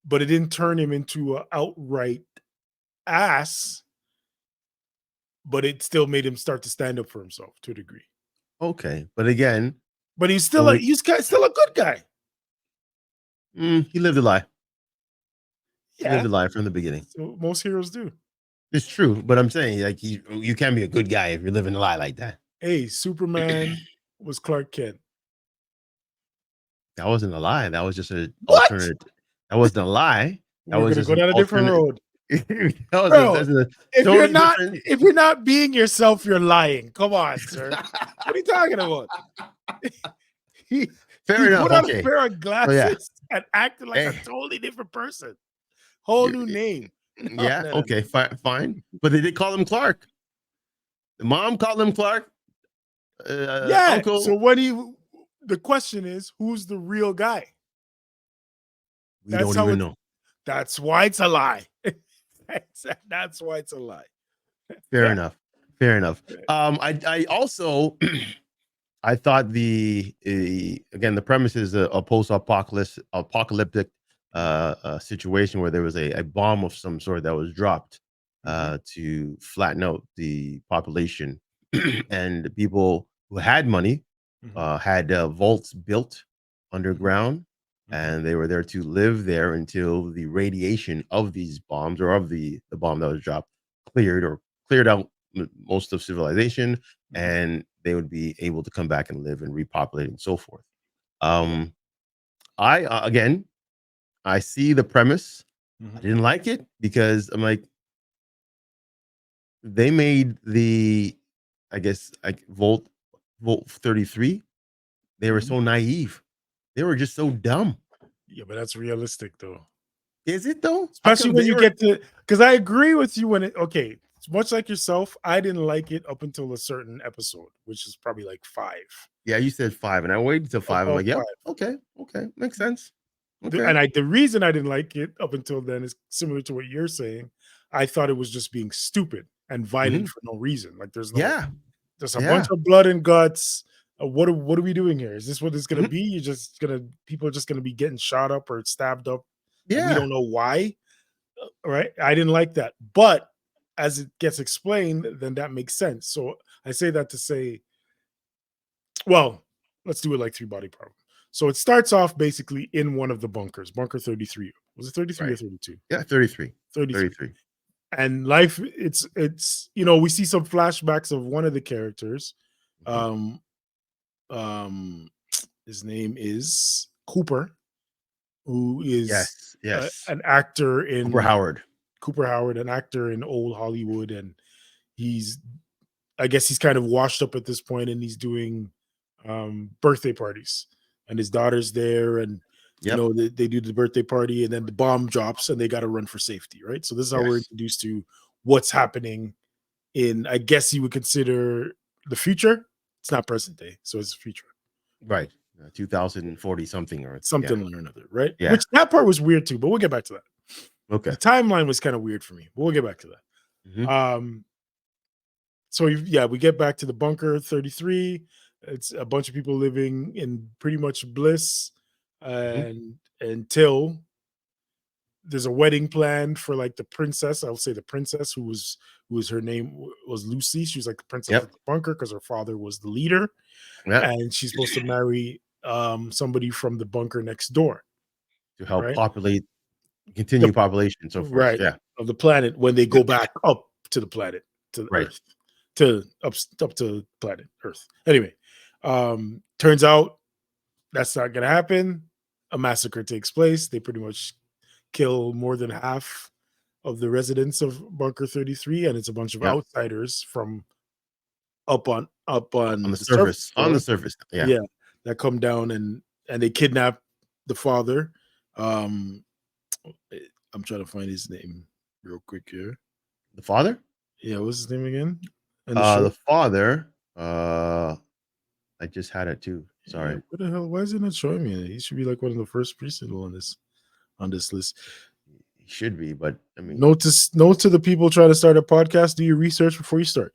but it didn't turn him into an outright ass, but it still made him start to stand up for himself to a degree. Okay. But again, But he's so still still a good guy. he lived a lie. He lived Yeah. a lie from the beginning. So most heroes do. It's true, but I'm saying like you can't be a good guy if you're living a lie like that. Hey, Superman was Clark Kent. That wasn't a lie. That was just an What? alternate. That wasn't a lie. That We're was gonna just go an down a different alternate. road. That's Bro, a if you're totally not different. if you're not being yourself, you're lying. Come on, sir. What are you talking about? He Fair he enough. put on a Okay. pair of Oh yeah. glasses and acted like a Hey, totally different person. Whole new name. No, yeah. no, no, Okay. no. Fine. But they did call him Clark. The mom called him Clark. Yeah. So Uncle. the question is, who's the real guy? We That's don't how even it. know. That's why it's a lie. That's why it's a lie. Fair enough. Fair enough. I also I thought again the premise is a post-apocalyptic situation where there was a bomb of some sort that was dropped Mhm, to flatten out the population, and the people who had money mhm, had vaults built mhm, underground, mhm, and they were there to live there until the radiation of these bombs or of the bomb that was dropped cleared out most of civilization, mhm. and they would be able to come back and live and repopulate and so forth. Yeah. Um, I again, I see the premise. I Mhm, didn't like it because I'm like, they made I guess, like Volt 33. They were mhm. so naive. They were just so dumb. Yeah, but that's realistic though. Is it though? How Especially come when they you were? get to, because I agree with you when okay, much like yourself, I didn't like it up until a certain episode, which is probably like five. Yeah, you said 5, and I waited until 5. I'm About like, yep, five. okay, okay, makes sense. Okay. And the reason I didn't like it up until then is similar to what you're saying. I thought it was just being stupid and violent Mhm. for no reason. Like Yeah, there's a bunch yeah. of blood and guts. What are we doing here? Is this what it's gonna Mhm. be? You're just gonna people are just gonna be getting shot up or stabbed up, and we Yeah. don't know why. Right? I didn't like that, but as it gets explained, then that makes sense. So I say that to say, well, let's do it like Three Body Problem. So it starts off basically in one of the bunkers, bunker 33. Was it 33 or Right. 32? Yeah, 33. 33. 33. And life, it's we see some flashbacks of one of the characters. Mhm. Um, his name is Cooper, who is Yes, yes. an actor Cooper in Howard. Cooper Howard, an actor in old Hollywood, and he's I guess he's kind of washed up at this point, and he's doing birthday parties, and his daughter's there, and Yep. they do the birthday party, and then the bomb drops, and they got to run for safety, right? So this is how we're Yes. introduced to what's happening in, I guess you would consider the future. It's not present day, so it's future, Right. 2040 something or yeah. something or another, right? Yeah. Which that part was weird too, but we'll get back to that. The Okay. timeline was kind of weird for me, but we'll get back to that. Mhm. So yeah, we get back to the bunker 33. It's a bunch of people living in pretty much bliss, Mhm. and until there's a wedding planned for like the princess. I'll say the princess who was her name was Lucy. She was like the princess of Yep. the bunker because her father was the leader, Yep. and she's supposed to marry somebody from the bunker next door, To help right? populate, The continue population, and so forth. right Yeah. of the planet when they go back up to the planet to the Right. Earth to up to planet Earth. Anyway, turns out that's not gonna happen. A massacre takes place. They pretty much kill more than half of the residents of Bunker 33, and it's a bunch of Yep. outsiders from up On on the the surface surface. On the floor. surface. Yeah. Yeah, that come down and they kidnap the father. Um, I'm trying to find his name real quick here. The father. Yeah, what's his name again? In the show? The father. I just had it too. Yeah, Sorry. what the hell? Why is it not showing me? He should be like one of the first people on this list. He should be, but I mean, Note to the people trying to start a podcast: do your research before you start.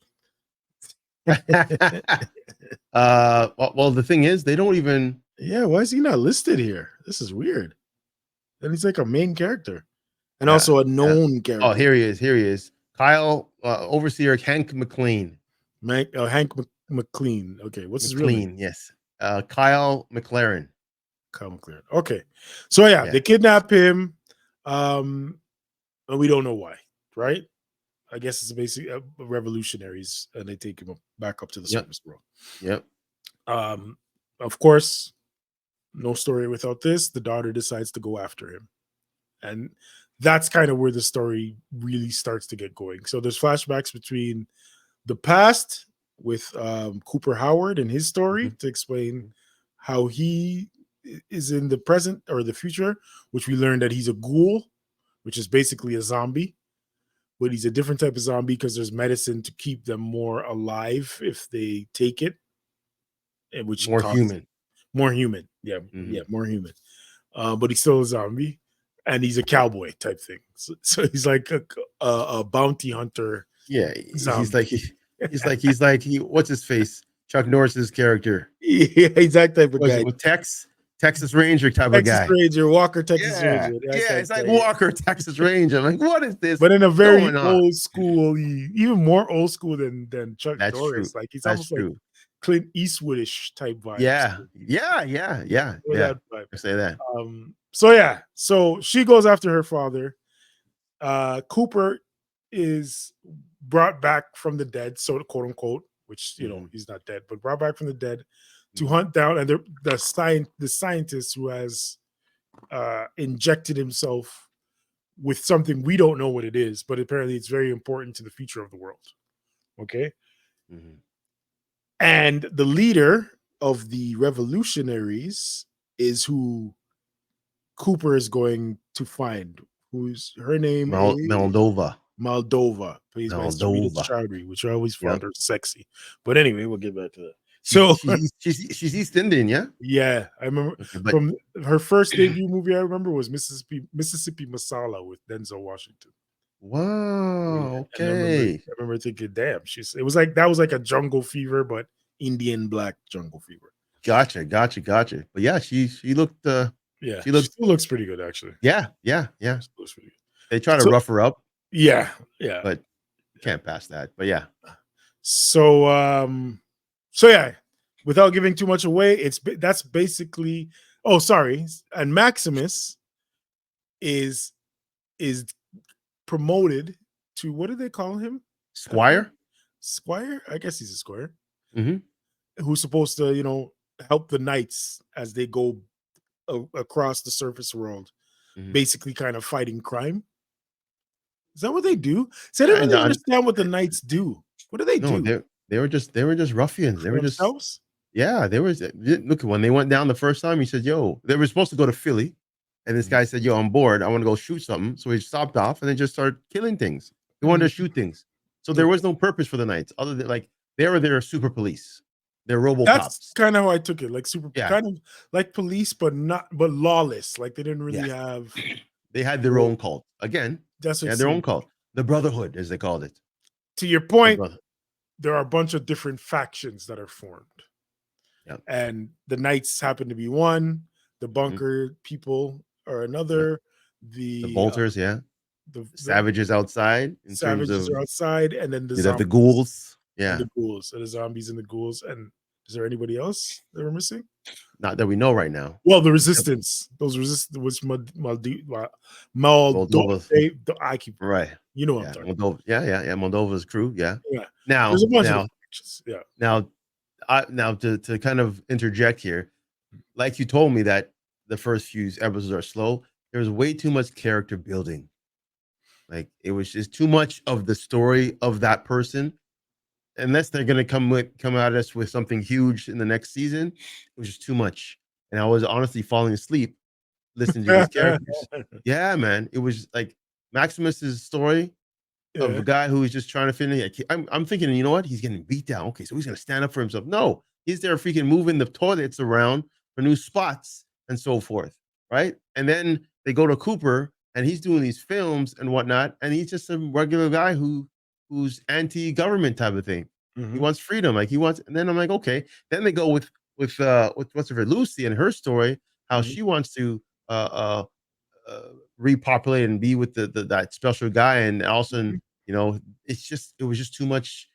well, the thing is, they don't even. Yeah, why is he not listed here? This is weird. And he's like a main character, and Yeah. also a Yeah. known Oh, character. here he is. Here he is. Kyle, overseer Hank McLean. Hank McLean. Okay, what's his real name? McLean, yes. Kyle McLaren. Kyle McLaren. Okay, so yeah, Yeah. they kidnap him, and we don't know why, right? I guess it's basically revolutionaries, and they take him back up to the Yep. surface world. Yep. Of course, no story without this. The daughter decides to go after him, and that's kind of where the story really starts to get going. So there's flashbacks between the past with Cooper Howard and his story to explain how he is in the present or the future, which we learned that he's a ghoul, which is basically a zombie, but he's a different type of zombie because there's medicine to keep them more alive if they take it, and which More causes human. more human. Yeah, Mhm. more human. But he's still a zombie, and he's a cowboy type thing. So he's like a bounty hunter Yeah. zombie. He's like what's his face? Chuck Norris's character. Yeah, he's that type of Was guy. it with Texas Ranger type of Texas guy? Ranger, Walker, Texas Yeah. Ranger. that Yeah. type It's like guy. Walker, Texas Ranger. I'm like, what is this But in a very going on? old school, even more old school than Chuck That's Norris. true. Like he's That's almost like true. Clint Eastwoodish type vibes. Yeah. Yeah. Yeah. Yeah. Yeah. That vibe. I say that. So she goes after her father. Cooper is brought back from the dead, so quote unquote, which he's not dead, but brought back from the dead to hunt down and the scientist who has injected himself with something we don't know what it is, but apparently it's very important to the future of the world. Okay. Mhm. And the leader of the revolutionaries is who Cooper is going to find. Her name is Moldova. Moldova, plays by Sarita Moldova. Chaudhry, which I always found Yep. her sexy. But anyway, we'll get back to that. So She's East Indian, yeah. yeah, I remember Okay, but from her first debut movie. I remember was Mississippi Masala with Denzel Washington. wow, And okay, I remember thinking, damn, it was like that was like a Jungle Fever, but Indian black Jungle Fever. gotcha. But yeah, she looked, Yeah, she she looked, still looks pretty good, actually. yeah. She looks pretty good. They try to So, rough her up, yeah. but can't pass that. But yeah, So yeah, without giving too much away, that's basically. Oh, sorry. And Maximus is promoted to, what do they call him? Squire. Squire? I guess he's a squire. Mm-hmm. Who's supposed to, help the knights as they go across the surface world, basically kind of fighting crime. Is that what they do? So I don't really understand what the knights do. What do they do? No, they were just ruffians. They were themselves? Yeah, there was. Look, when they went down the first time, he said, "Yo," they were supposed to go to Philly, and this guy said, "Yo, I'm bored. I want to go shoot something." So he stopped off and then just started killing things. He wanted to shoot things. So there was no purpose for the knights other than like they were their super police. They're RoboCops. That's kind of how I took it, like Yeah. kind of like police, but lawless. Like they didn't really have. They had their own cult. Again, That's what they had their own cult, the Brotherhood, as they called it. To your point, there are a bunch of different factions that are formed. Yep. And the Knights happen to be one, the Bunker people are another, The the bolters, yeah. the Savages outside in terms savages of are outside, and then the the zombies ghouls. and Yeah. the ghouls. So the zombies and the ghouls. And is there anybody else that we're missing? Not that we know right now. Well, the Except resistance. Those resist which Mal Moldova's I keep right. you know what I'm Yeah. talking Moldova. Yeah, yeah, yeah. Moldova's crew. Yeah. about. Yeah. There's Now, a bunch of now, different factions. Yeah. now, now to kind of interject here, like you told me that the first few episodes are slow. There was way too much character building. Like it was just too much of the story of that person. Unless they're gonna come at us with something huge in the next season, it was just too much. And I was honestly falling asleep listening to these characters. Yeah, man. It was like Maximus's story of Yeah. a guy who is just trying to fit in. Like, I'm thinking, you know what? He's getting beat down. Okay, so he's gonna stand up for himself. No, he's there freaking moving the toilets around for new spots and so forth, right? And then they go to Cooper and he's doing these films and whatnot, and he's just a regular guy who's anti-government type of thing. He Mhm, wants freedom, like he wants. And then I'm like, okay. Then they go with what's her Lucy and her story, how mhm, she wants to uh uh repopulate and be with that special guy, and all of a mhm. sudden, you know, it was just too much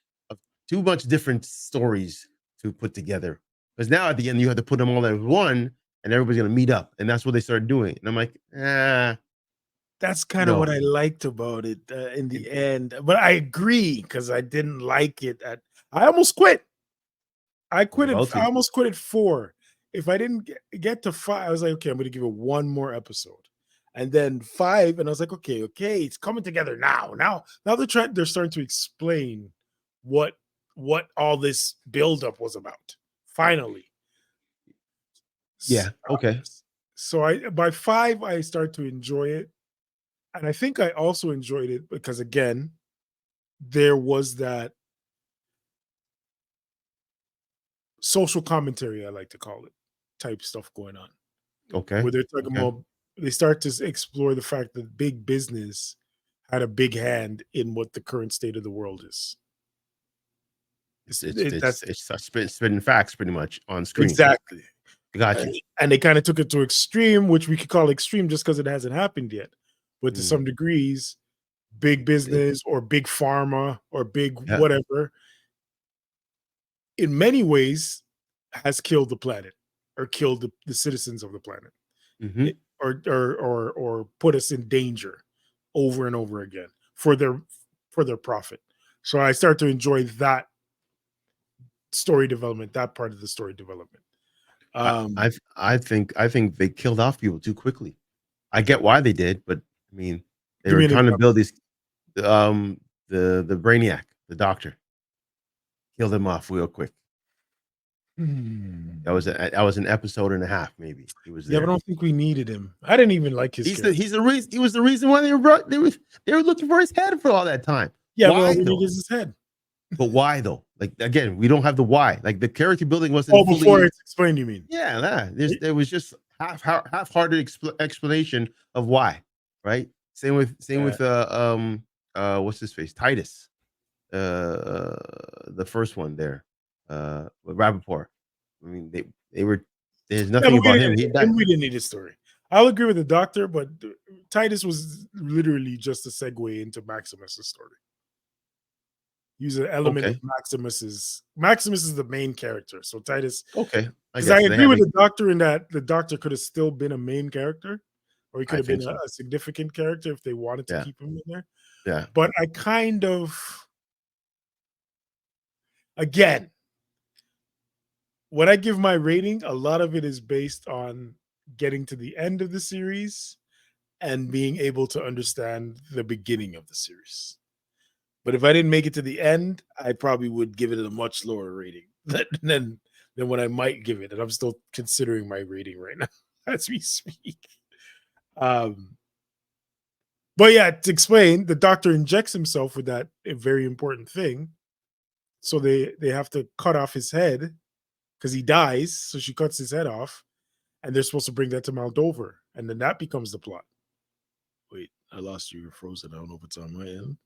different stories to put together. Because now at the end you have to put them all as one, and everybody's gonna meet up, and that's what they started doing. And I'm like, That's kinda what no, I liked about it, in it, the end, but I agree because I didn't like it at I almost quit. I'm about I to. almost quit at 4. If I didn't get to 5, I was like, "Okay, I'm gonna give it one more episode." And then 5, and I was like, "Okay, okay, it's coming together now. Now they're starting to explain what all this buildup was about, finally." S Yeah, okay, so I by 5, I start to enjoy it, and I think I also enjoyed it because, again, there was that social commentary, I like to call it, type stuff going on. okay, Where they're talking okay. about they start to explore the fact that big business had a big hand in what the current state of the world is. That's Spitting facts pretty much on screen. exactly. Got And you. and they kind of took it to extreme, which we could call extreme just because it hasn't happened yet. But to Mm, some degrees, big it, business or big pharma or big yeah. whatever, in many ways, has killed the planet or killed the citizens of the planet. Hmm. Or put us in danger over and over again for their profit. So I start to enjoy that story development, that part of the story development. Um, I think they killed off people too quickly. I get why they did, but I mean, they Give were me an trying to example. build these the brainiac, the doctor, killed him off real quick. Hmm. That was an episode and a half, maybe. He was Yeah, but I there. don't think we needed him. I didn't even like his character. He's the reason he was the reason why they were looking for his head for all that time. Yeah, but all Why we need though? is his head. But why though? Like again, we don't have the why. Like the character building Oh, wasn't before fully. it's explained, you mean? Yeah, nah, there was just half-hearted explanation of why, right? Same Yeah. with what's his face? Titus. The first one there. With Rappaport. I mean, they were there's Yeah, nothing but about him. He died. we didn't need his story. I'll agree with the doctor, but Titus was literally just a segue into Maximus's story. Use an element of Okay. Maximus is the main character. So Titus, Okay. I because I guess they agree had with to. the doctor in that the doctor could have still been a main character, or he could I have been think so. a significant character if they wanted to Yeah. keep him in there. Yeah. But I kind of, again, when I give my rating, a lot of it is based on getting to the end of the series and being able to understand the beginning of the series. But if I didn't make it to the end, I probably would give it a much lower rating than what I might give it. And I'm still considering my rating right now as we speak. Um, but yeah, to explain, the doctor injects himself with that a very important thing. So they have to cut off his head because he dies. So she cuts his head off, and they're supposed to bring that to Moldover, and then that becomes the plot. Wait, I lost you. You're frozen. I don't know if it's on my end.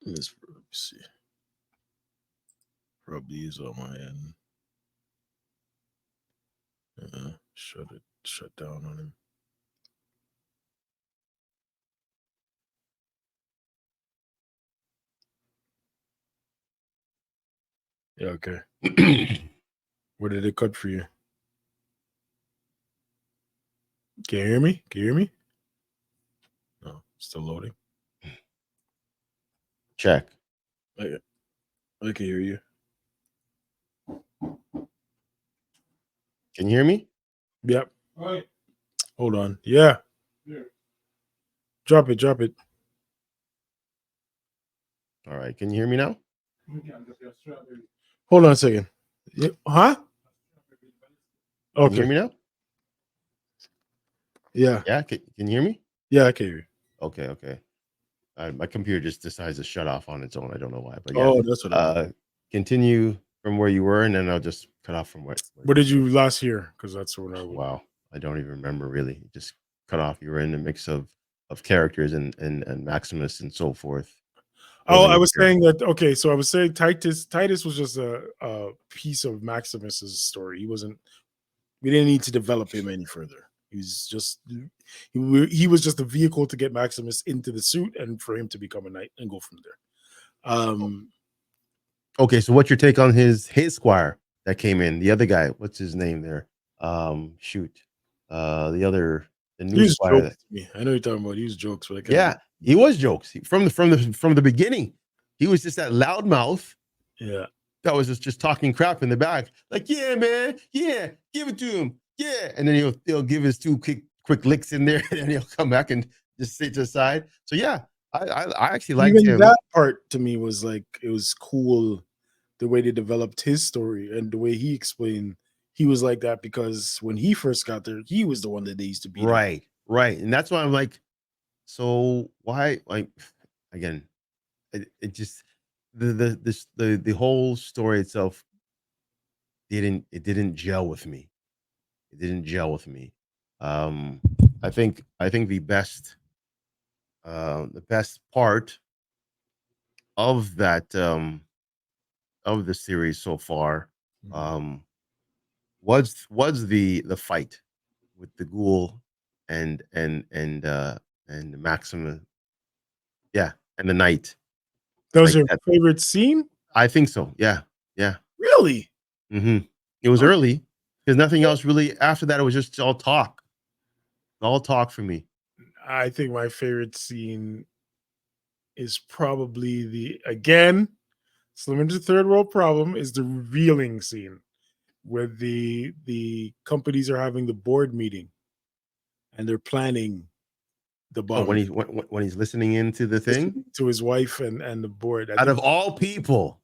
Let me see. Probably is on my end. Shut down on him. Yeah, okay. Where did it cut for you? Can you hear me? Can you hear me? No, still loading. Check. I can hear you. Can you hear me? Yep. All right. Hold on. Yeah. Drop it. All right. Can you hear me now? Hold on a second. Huh? Can you hear Okay. me now? Yeah. Yeah. Can you hear me? Yeah, I can hear you. Okay. My computer just decides to shut off on its own. I don't know why, but yeah. Oh, that's what happened. Continue from where you were, and then I'll just cut off from what. What did you last hear? Because that's when I would. Wow, I don't even remember really. Just cut off. You were in a mix of characters and Maximus and so forth. Oh, building I a was character. saying that. Okay, so I was saying Titus was just a piece of Maximus's story. He wasn't. We didn't need to develop him any further. He was just a vehicle to get Maximus into the suit and for him to become a knight and go from there. Okay, so what's your take on his squire that came in? The other guy, what's his name there? Shoot, the He new was squire. jokes to me. I know you're talking about. He was jokes, but I can't. Yeah, he was jokes from the beginning. He was just that loudmouth. Yeah. That was just talking crap in the back. Like, yeah, man, yeah, give it to him, yeah, and then he'll give his two quick licks in there, and then he'll come back and just sit to the side. So yeah, I actually liked Even him. that part to me was like it was cool the way they developed his story and the way he explained he was like that because when he first got there, he was the one that they used to beat up. Right, and that's why I'm like, so why? Like, again, it just the whole story itself didn't gel with me. It didn't gel with me. I think the best part of that of the series so far was the fight with the ghoul and Maximum, yeah, and the knight. That was Like your that, favorite scene? I think so. Yeah. Really? It was Oh, early because nothing else really after that. It was just all talk for me. I think my favorite scene is probably again, similar to Third World Problem, is the revealing scene where the companies are having the board meeting and they're planning the Oh, bombing when he's listening into the thing, to his wife and the board. I out think of all people,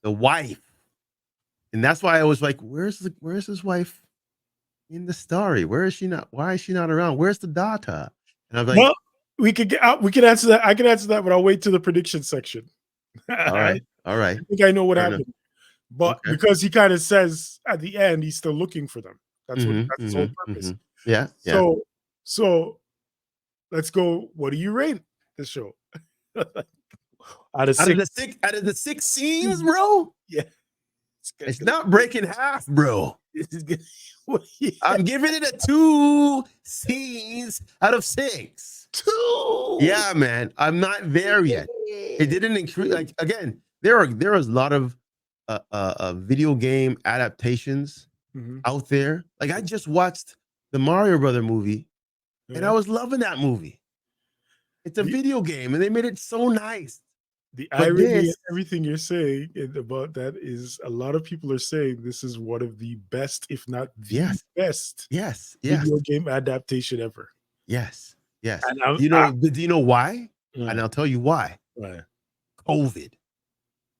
the wife, and that's why I was like, where's his wife in the story? Where is she not? Why is she not around? Where's the daughter? And I'm like, well, we could answer that. I can answer that, but I'll wait to the prediction section. all I right, think I know what fair enough. happened. But Okay. because he kind of says at the end he's still looking for them. That's his whole purpose. Yeah. So let's go. What do you rate the show? Out of Out of six. the six scenes, bro, Yeah. it's not breaking half, bro. Yeah. I'm giving it a 2 scenes out of 6. 2. Yeah, man. I'm not there yet. It didn't increase. Like, again, there was a lot of video game adaptations out there. Like, I just watched the Mario Brother movie, and I was loving that movie. It's a video game, and they made it so nice. The But irony and everything you're saying about that is a lot of people are saying this is one of the best, if not the best, video game adaptation ever. Yes. And Do you know why? And I'll tell you why. Why? COVID.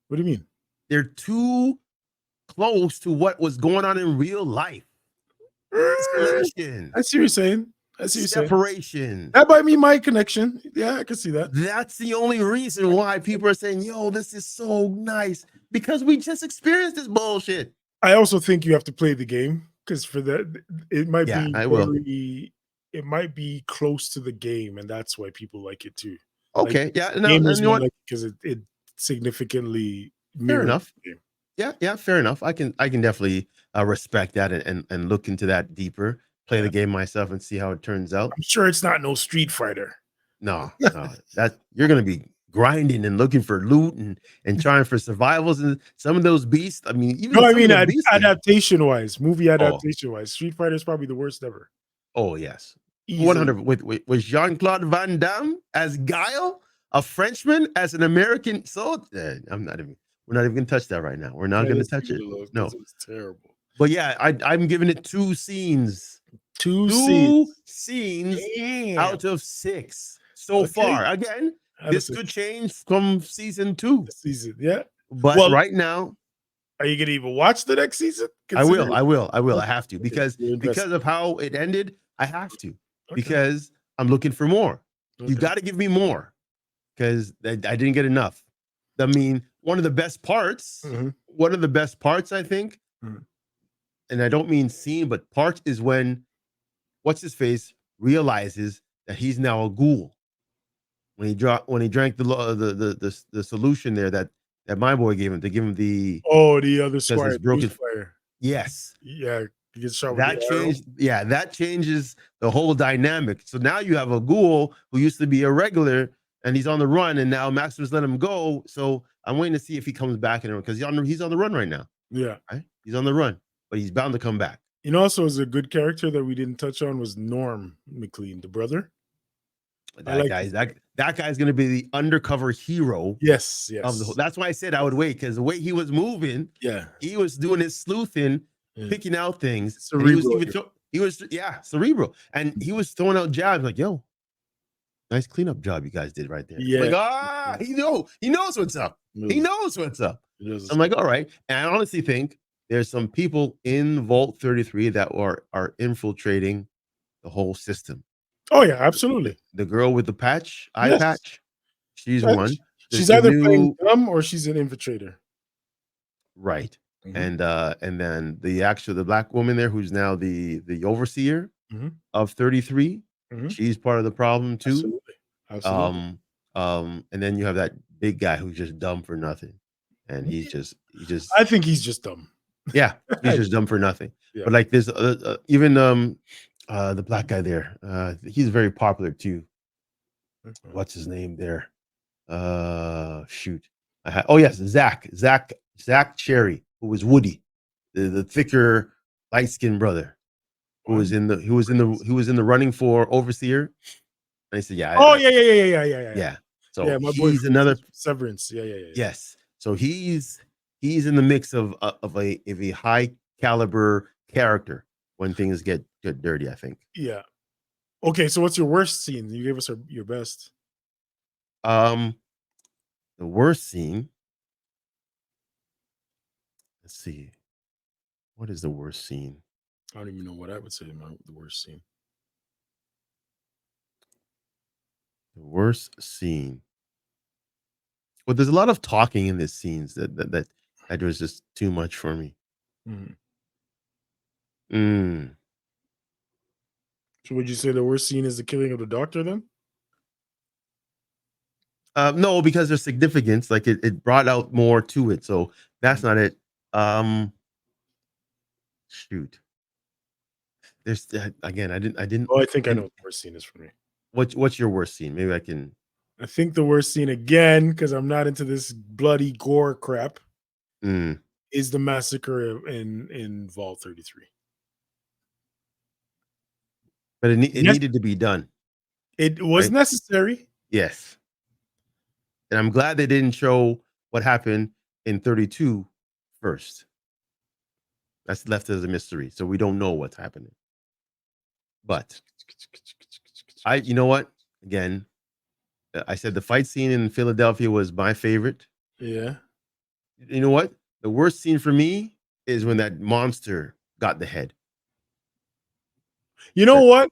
What do you mean? They're too close to what was going on in real life. Isolation. I see what you're saying. Separation. That might be my connection. Yeah, I can see that. That's the only reason why people are saying, yo, this is so nice, because we just experienced this bullshit. I also think you have to play the game because for that, it might Yeah, be I will. it might be close to the game, and that's why people like it too. Okay, yeah, no, and Gamers you know might what? like because it significantly Fair mirrors enough. the game. Yeah, fair enough. I can definitely respect that and look into that deeper. Play the Yeah. game myself and see how it turns out. I'm sure it's not no Street Fighter. No, no, that you're gonna be grinding and looking for loot and trying for survivals and some of those beasts. I mean, even No, I some of mean the beasts they have. adaptation-wise, movie Oh, adaptation-wise, Street Fighter is probably the worst ever. oh yes, Easily. 100 with Jean Claude Van Damme as Guile, a Frenchman as an American. So I'm not even. We're not even gonna touch that right now. We're not That gonna is touch it. gonna look. No, This is terrible. but yeah, I'm giving it 2 scenes. 2 Two scenes. scenes Damn. out of 6 so Okay. far. Again, Out of this 6 could change from season 2, this season. Yeah. but Well, right now, are you gonna even watch the next season? I will, Considering I will, I will. I okay, have to okay, you're because invested. of how it ended. I have to Okay. because I'm looking for more. You Okay. got to give me more because I didn't get enough. I mean, one of the best parts, Mhm. I think, Mhm. and I don't mean scene, but part is when what's his face realizes that he's now a ghoul. When he drank the solution there that my boy gave him to give him the Oh, the other because squire, his the broken Fire. yes, Yeah, he gets shot with the that arrow. changed, yeah, that changes the whole dynamic. So now you have a ghoul who used to be a regular and he's on the run, and now Maximus let him go. So I'm waiting to see if he comes back in because he's on the run right now. Yeah. Right, he's on the run, but he's bound to come back. You know, also is a good character that we didn't touch on was Norm McLean, the brother. I That like guy his that character. that guy's going to be the undercover hero Yes, of the whole. yes, That's why I said I would yes. wait because the way he was moving, Yeah, he was doing his sleuthing, yeah. picking out things, and he was Cerebral. even he was cerebral, and he was throwing out jabs like, "Yo, nice cleanup job you guys did right there." I'm Yeah. like, he knows what's up. He knows what's up. He knows So his I'm like, stuff. all right, and I honestly think there's some people in Vault 33 that are infiltrating the whole system. Oh yeah, absolutely. The girl with the eye Yes. patch, she's Uh, one. She's The either playing new dumb or she's an infiltrator. right. Mhm, And then the black woman there who's now the overseer mhm, of 33, mhm. she's part of the problem too. Absolutely. Absolutely. Um, and then you have that big guy who's just dumb for nothing. And he just I think he's just dumb. yeah, he's I just do. dumb for nothing. Yeah. But like this even the black guy there, he's very popular too. Mhm. What's his name there? Shoot. Oh yes, Zach Cherry, who was Woody, the thicker, light skinned brother, What? who was in the running for overseer. And I said, yeah, Oh, yeah, yeah, yeah, yeah, yeah, yeah, yeah, yeah. yeah. Yeah, So my boy he's from another Severance. Yeah, yeah, yeah, yeah. yes. So he's in the mix of a high caliber character when things get dirty. I think. Yeah. Okay, so what's your worst scene? You gave us your best. Um, the worst scene. Let's see. What is the worst scene? I don't even know what I would say the worst scene. The worst scene. Well, there's a lot of talking in these scenes that was just too much for me. Mhm. Mm. So would you say the worst scene is the killing of the doctor then? No, because there's significance. Like it brought out more to it. So that's Mhm. not it. Um, shoot. There's again. I didn't. Oh, I think I know And what the worst scene is for me. what's your worst scene? Maybe I can. I think the worst scene again, because I'm not into this bloody gore crap, Mm. is the massacre in Vault 33. But it Yes, needed to be done, it was right? necessary. Yes. And I'm glad they didn't show what happened in 32 first. That's left as a mystery, so we don't know what's happening. But you know what? Again, I said the fight scene in Philadelphia was my favorite. Yeah. You know what? The worst scene for me is when that monster got the head. You know That what?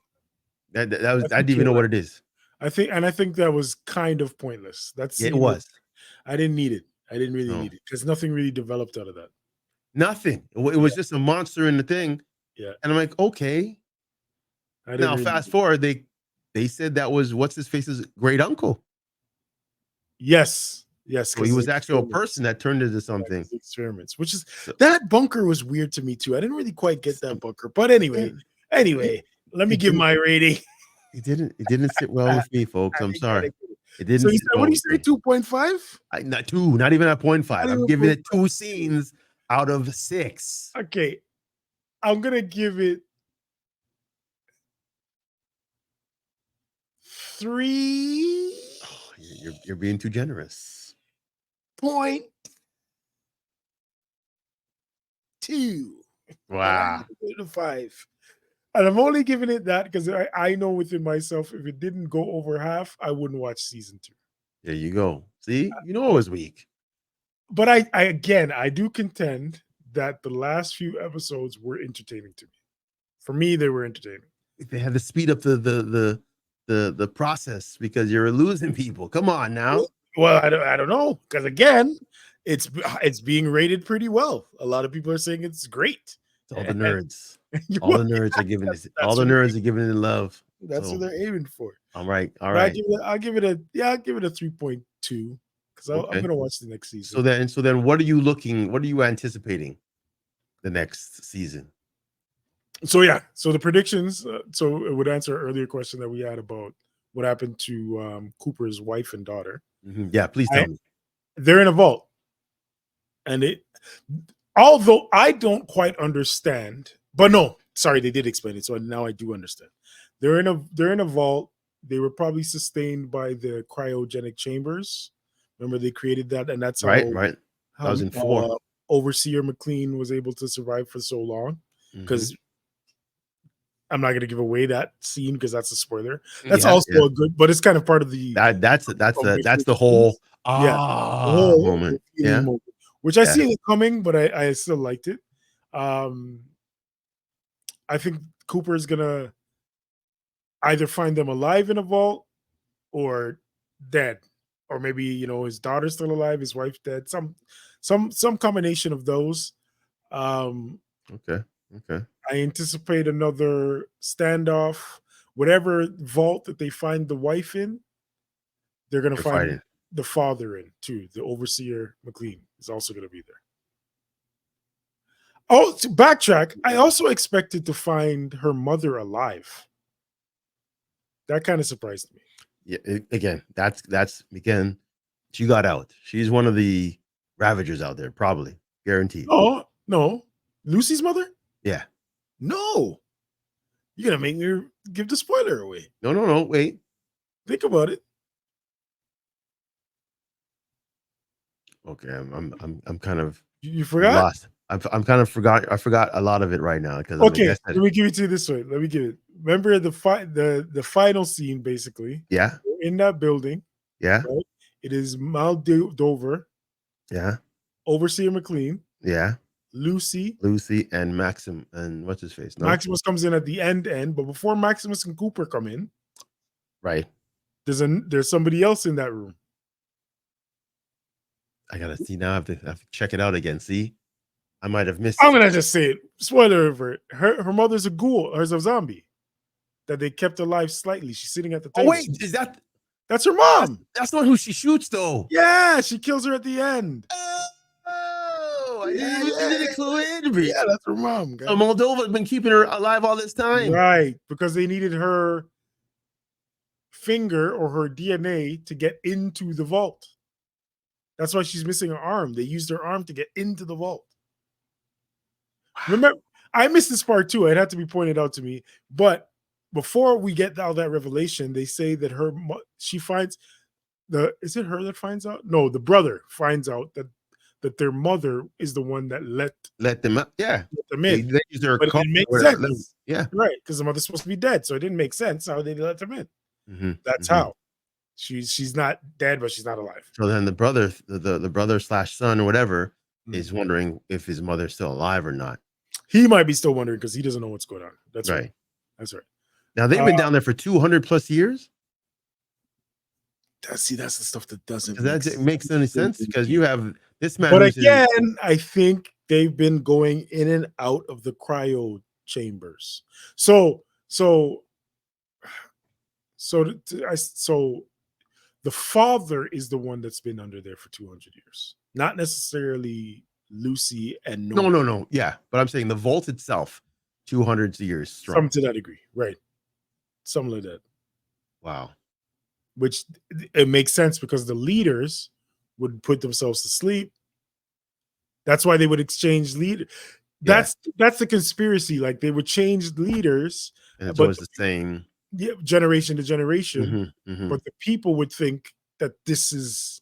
that was I I didn't think even you're know what right. it is. I think that was kind of pointless. That Yeah, it scene was was. I didn't need it. I didn't really No, need it because nothing really developed out of that. nothing. It Yeah, was just a monster in the thing, yeah. and I'm like, okay. I didn't Now really fast forward, they said that was what's his face's great uncle. Yes, yes, So he because was actually a person that turned into something. experiments, which is So, that bunker was weird to me too. I didn't really quite get that so bunker, but anyway, it, it, anyway, let me it give didn't my rating. it didn't sit well with me, folks. I I'm get sorry. it. It So didn't you sit said, what well do you with say, me. 2.5? Not two, not even at 0.5. Not I'm even giving it 2 0.5. scenes out of 6. Okay, I'm gonna give it 3.2. Oh, you're being too generous. But I'm Wow. gonna give it a 5. And I'm only giving it that because I know within myself, if it didn't go over half, I wouldn't watch season 2. There you go. See, you know it was weak. But I again, I do contend that the last few episodes were entertaining to me. For me, they were entertaining. They had to speed up the process because you're losing people. Come on now. Well, I don't know because again, it's being rated pretty well. A lot of people are saying it's great. It's all the nerds. All Well, the nerds are giving that's this. All the what nerds are giving it love. what So they're aiming for. all right, all But right, I'll give it a 3.2 because I'm okay. gonna watch the next season. So then, what are you looking? What are you anticipating the next season? So yeah, so the predictions. So it would answer an earlier question that we had about what happened to Cooper's wife and daughter. Yeah, please I, tell me. they're in a vault, and although I don't quite understand, but no, sorry, they did explain it, so now I do understand. They're in a vault. They were probably sustained by the cryogenic chambers. Remember, they created that, and that's Right, how right. That how was in 4. Overseer McLean was able to survive for so long. Hmm. Because I'm not going to give away that scene because that's a spoiler. That's Yeah, also yeah. a good, but it's kind of part of the That's of the whole yeah, the whole moment. feeling Yeah, moment, which I yeah. see it coming, but I still liked it. Um, I think Cooper is gonna either find them alive in a vault or dead, or maybe his daughter's still alive, his wife's dead. Some combination of those. Um, Okay, okay. I anticipate another standoff. Whatever vault that they find the wife in, they're gonna They're find fighting. the father in too. The overseer McLean is also gonna be there. Oh, to backtrack, I also expected to find her mother alive. That kind of surprised me. Yeah. Again, that's again. She got out. She's one of the Ravagers out there, probably guaranteed. No, no, Lucy's mother. Yeah. No, you're gonna make me give the spoiler away. No, no, no. Wait. Think about it. Okay, I'm kind of You forgot? lost. I'm kind of forgot. I forgot a lot of it right now because like Okay, I said, let me give it to you this way. Let me give it. Remember the final scene, basically. yeah, We're in that building, yeah, right? It is Moldover, yeah, Overseer McLean, yeah. Lucy. Lucy and Maxim and what's his face? No, Maximus comes in at the end, but before Maximus and Cooper come in, right. there's somebody else in that room. I gotta see now. I have to check it out again. See, I might have I'm missed. gonna just say it. Spoiler alert. Her mother's a ghoul, or is a zombie that they kept alive slightly. She's sitting at the Oh table. wait, is that That's her that's mom. that's not who she shoots though? Yeah, she kills her at the end. Oh, I didn't Yeah, even yeah, did it yeah, clue in me. yeah. That's her mom, So guys. Moldova's been keeping her alive all this time. Right, because they needed her finger or her DNA to get into the vault. That's why she's missing her arm. They used her arm to get into the vault. Remember, I missed this part too. It had to be pointed out to me. But before we get all that revelation, they say that she finds is it her that finds out? No, the brother finds out that their mother is the one that Let them up. Yeah, let them they, in. they use their But it car didn't make or whatever. sense. Yeah. Right, because the mother's supposed to be dead. So it didn't make sense how they let them in. Hmm. That's Hmm. how. She's not dead, but she's not alive. So then the brother slash son or whatever Mm. is wondering if his mother's still alive or not. He might be still wondering because he doesn't know what's going on. That's right. Right. That's right. Now they've Uh, been down there for 200 plus years. that's the stuff that doesn't Does make that sense makes any to sense? Because you me. have this man But who's in. again, I think they've been going in and out of the cryo chambers. So the The father is the one that's been under there for 200 years, not necessarily Lucy and No, Nobody. no, no. Yeah, but I'm saying the vault itself, 200 years Something strong. to that degree, right? Something like that. Wow. Which it makes sense because the leaders would put themselves to sleep. That's why they would exchange lead. Yeah, That's the conspiracy. Like they would change leaders, and it's but always the same. yeah, generation to generation. Hmm, hmm. But the people would think that this is,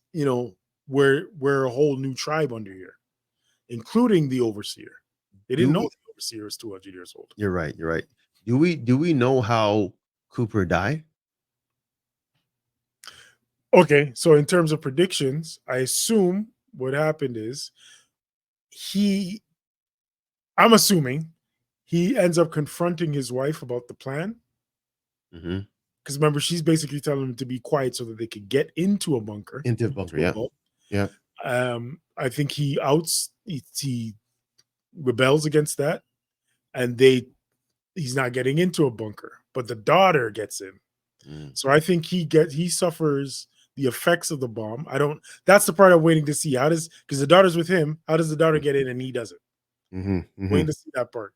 we're a whole new tribe under here, including the overseer. They didn't Do know we? the overseer was 200 years old. You're right. You're right. Do we know how Cooper died? Okay, so in terms of predictions, I assume what happened is he I'm assuming he ends up confronting his wife about the plan. Hmm. Because remember, she's basically telling him to be quiet so that they could get into a bunker, Into the bunker. into a Yeah, vault. yeah. I think he rebels against that, and he's not getting into a bunker, but the daughter gets in. Mm. So I think he suffers the effects of the bomb. I don't. That's the part I'm waiting to see. How does because the daughter's with him? How does the daughter get in and he doesn't? Hmm, hmm. Waiting to see that part.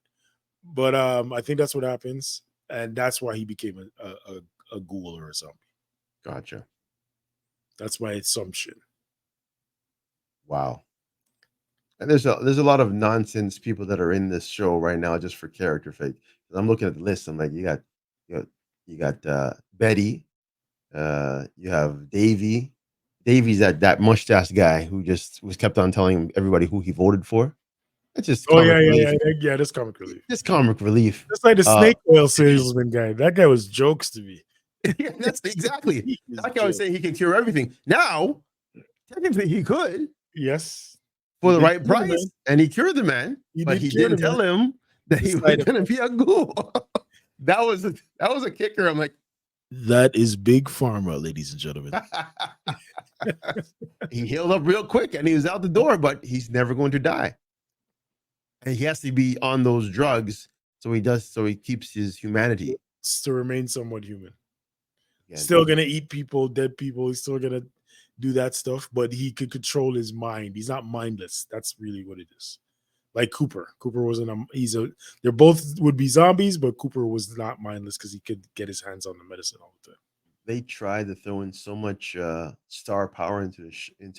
But I think that's what happens, and that's why he became a ghoul or a zombie. Gotcha. That's my assumption. Wow. And there's a lot of nonsense people that are in this show right now just for character fake. I'm looking at the list. I'm like, you got Betty. You have Davy. Davy's that mustache guy who just was kept on telling everybody who he voted for. That's just Oh comic yeah, yeah, relief. yeah, yeah. That's comic relief. Just comic relief. That's like the Uh, snake oil salesman guy. That guy was jokes to me. yeah, that's exactly. He was That guy was jokes. saying he can cure everything. Now, technically, he could Yes, for he the did right cure the man. price, and he cured the man, He but did he cure the didn't man. tell him that The he was side going to effect. be a ghoul. That was a kicker. I'm like, That is big pharma, ladies and gentlemen. he healed up real quick, and he was out the door, but he's never going to die. And he has to be on those drugs, so he keeps his humanity. To remain somewhat human. Again. Still gonna eat people, dead people. He's still gonna do that stuff, but he could control his mind. He's not mindless. That's really what it is. Like Cooper. Cooper wasn't they're both would be zombies, but Cooper was not mindless because he could get his hands on the medicine all the time. They tried to throw in so much star power into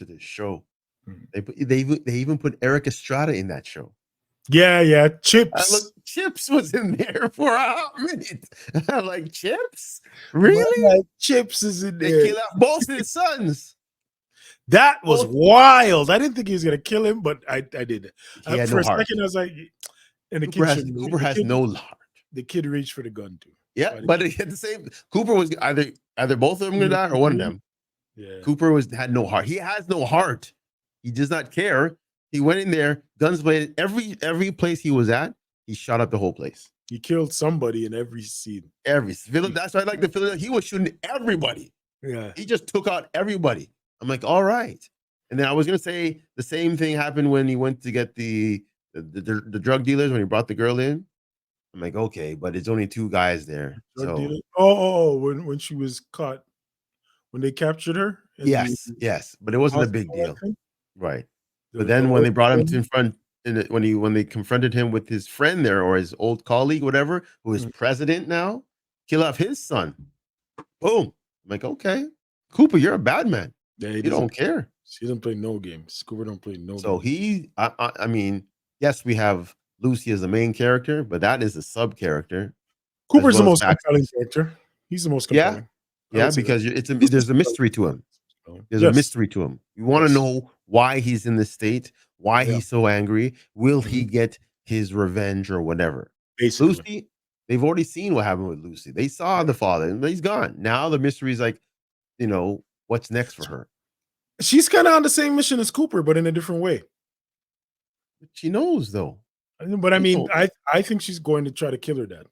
the show. Mhm. They even put Eric Estrada in that show. Yeah. Look, Chips. Chips was in there for a hot minute. I'm like, Chips? My Really? guy Chips is in They there. kill out both his sons. That was Both. wild. I didn't think he was gonna kill him, but I did. He had For no a heart. second, I was like, and the kid shouldn't. Cooper has no heart. The kid reached for the gun too. Yeah, but at the same, Cooper was either both of them gonna die or one of them. Yeah. Cooper had no heart. He has no heart. He does not care. He went in there, guns blazing. Every place he was at, he shot up the whole place. He killed somebody in every scene. That's why I like the feeling. He was shooting everybody. Yeah. He just took out everybody. I'm like, all right. And then I was gonna say the same thing happened when he went to get the drug dealers when he brought the girl in. I'm like, okay, but it's only two guys there. Drug So dealer. Oh, when she was caught, when they captured her. In the yes, but it wasn't a big hospital, I deal, think. right? But The then when they brought him old to in front, when they confronted him with his friend there or his old colleague, whatever, who is Mhm. president now, kill off his son. Boom. I'm like, okay, Cooper, you're a bad man. Yeah, You don't care. She doesn't play no games. Cooper don't play no So games. I mean, yes, we have Lucy as the main character, but that is a sub character as Cooper's the well as most compelling Maximus. character. He's the most Yeah, compelling. I yeah, would say that. because He's there's a the mystery to him. There's a Yes. mystery to him. You want to Yes. know why he's in this state, why Yeah. he's so angry. Will he Mhm. get his revenge or whatever? Basically. Lucy, they've already seen what happened with Lucy. They saw the father and he's gone. Now the mystery is like, what's next for her? She's kind of on the same mission as Cooper, but in a different way. She knows though. But I She mean, knows. I think she's going to try to kill her dad.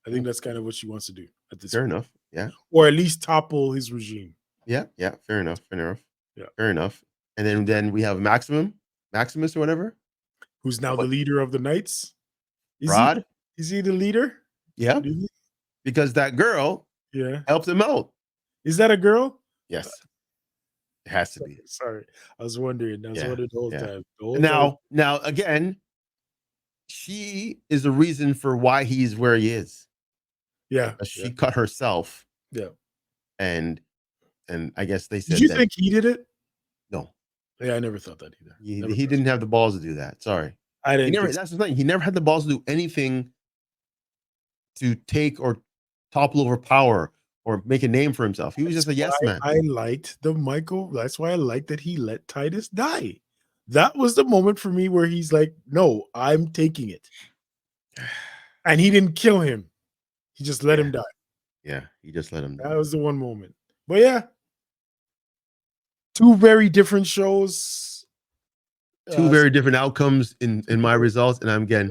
I think that's kind of what she wants to do at this Fair point. enough. Yeah. Or at least topple his regime. Yeah. Yeah. Fair enough. Fair enough. Yeah. Fair enough. And then we have Maximus or whatever. Who's now the What? leader of the Knights? Rod. Is he the leader? Yeah. Because that girl Yeah. helped him out. Is that a girl? Yes. It has to be. Sorry. I was wondering. I was Yeah, wondering the whole yeah. time. The whole time. Now again, she is the reason for why he's where he is. Yeah. Yeah. She cut herself, Yeah. and I guess they Did said you that think he did it? no, Yeah, I never thought that either. Never he passed. didn't have the balls to do that. Sorry, I he didn't never. think so. That's the thing. He never had the balls to do anything to take or topple over power or make a name for himself. He was That's just a why yes man. I liked the Michael. That's why I liked that he let Titus die. That was the moment for me where he's like, "No, I'm taking it," and he didn't kill him. He just let Yeah, him die. yeah. He just let him That die. was the one moment. But yeah, two very different shows. Two Uh, very different outcomes in two my very- results, and yeah,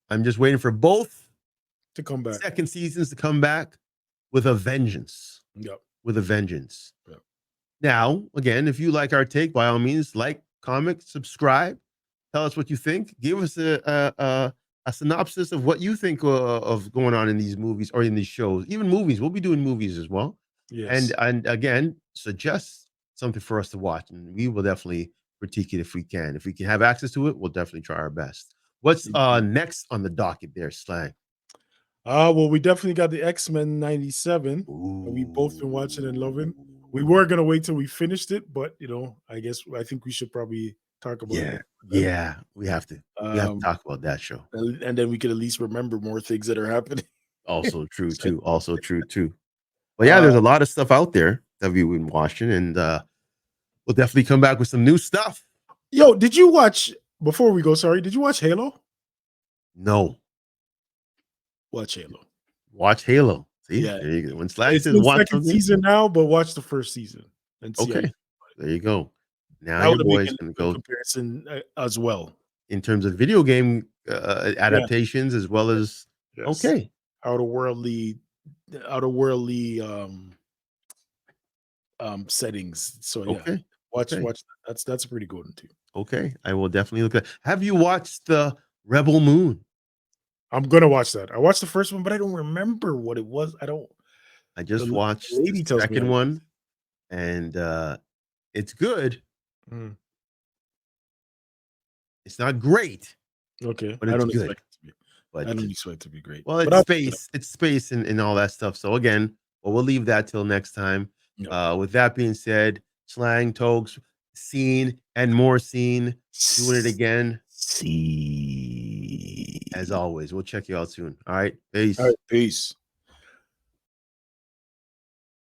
I'm just waiting for both to come back. second seasons to come back with a vengeance. Yep. With a vengeance. Yep. Now, again, if you like our take, by all means, like, comment, subscribe. Tell us what you think. Give us a synopsis of what you think of going on in these movies or in these shows. Even movies. We'll be doing movies as well. Yes. And again, suggest something for us to watch, and we will definitely critique it if we can. If we can have access to it, we'll definitely try our best. What's Indeed. next on the docket there, Slang? Well, we definitely got the X-Men 97 that we both been watching and loving. We Ooh. were gonna wait till we finished it, but I think we should probably talk about it Yeah, next time. yeah, we have to. We have to Um, talk about that show. and then we could at least remember more things that are happening. Also true So, too. Also true too. But yeah, uh, there's a lot of stuff out there that we've been watching, and we'll definitely come back with some new stuff. yo, did you watch before we go? Sorry, did you watch Halo? No, Watch Halo. watch Halo. See, Yeah, there you go. When Slang it's says in watch second something, season now, but watch the first season and see how you. okay, there you go. Now That your would make boy's a gonna good go comparison as well. in terms of video game Yeah. adaptations as well as Yes. okay, Outer worldly, outer worldly settings. So yeah, okay, okay, watch that. That's a pretty good one too. okay. I will definitely look at. Have you watched the Rebel Moon? I'm gonna watch that. I watched the first one, but I don't remember what it was. I don't. I The just watched the lady tells me I second watched. one, and it's good. Mm, It's not great, okay, but it's good. I But don't expect it to be great, well, but it's I'll check it out. space, and all that stuff. So again, well, we'll leave that till next time. Yep. With that being said, Slang, Togs, scene and more scene, doing it again. See. As always, we'll check you out soon. All right, All right, peace. peace.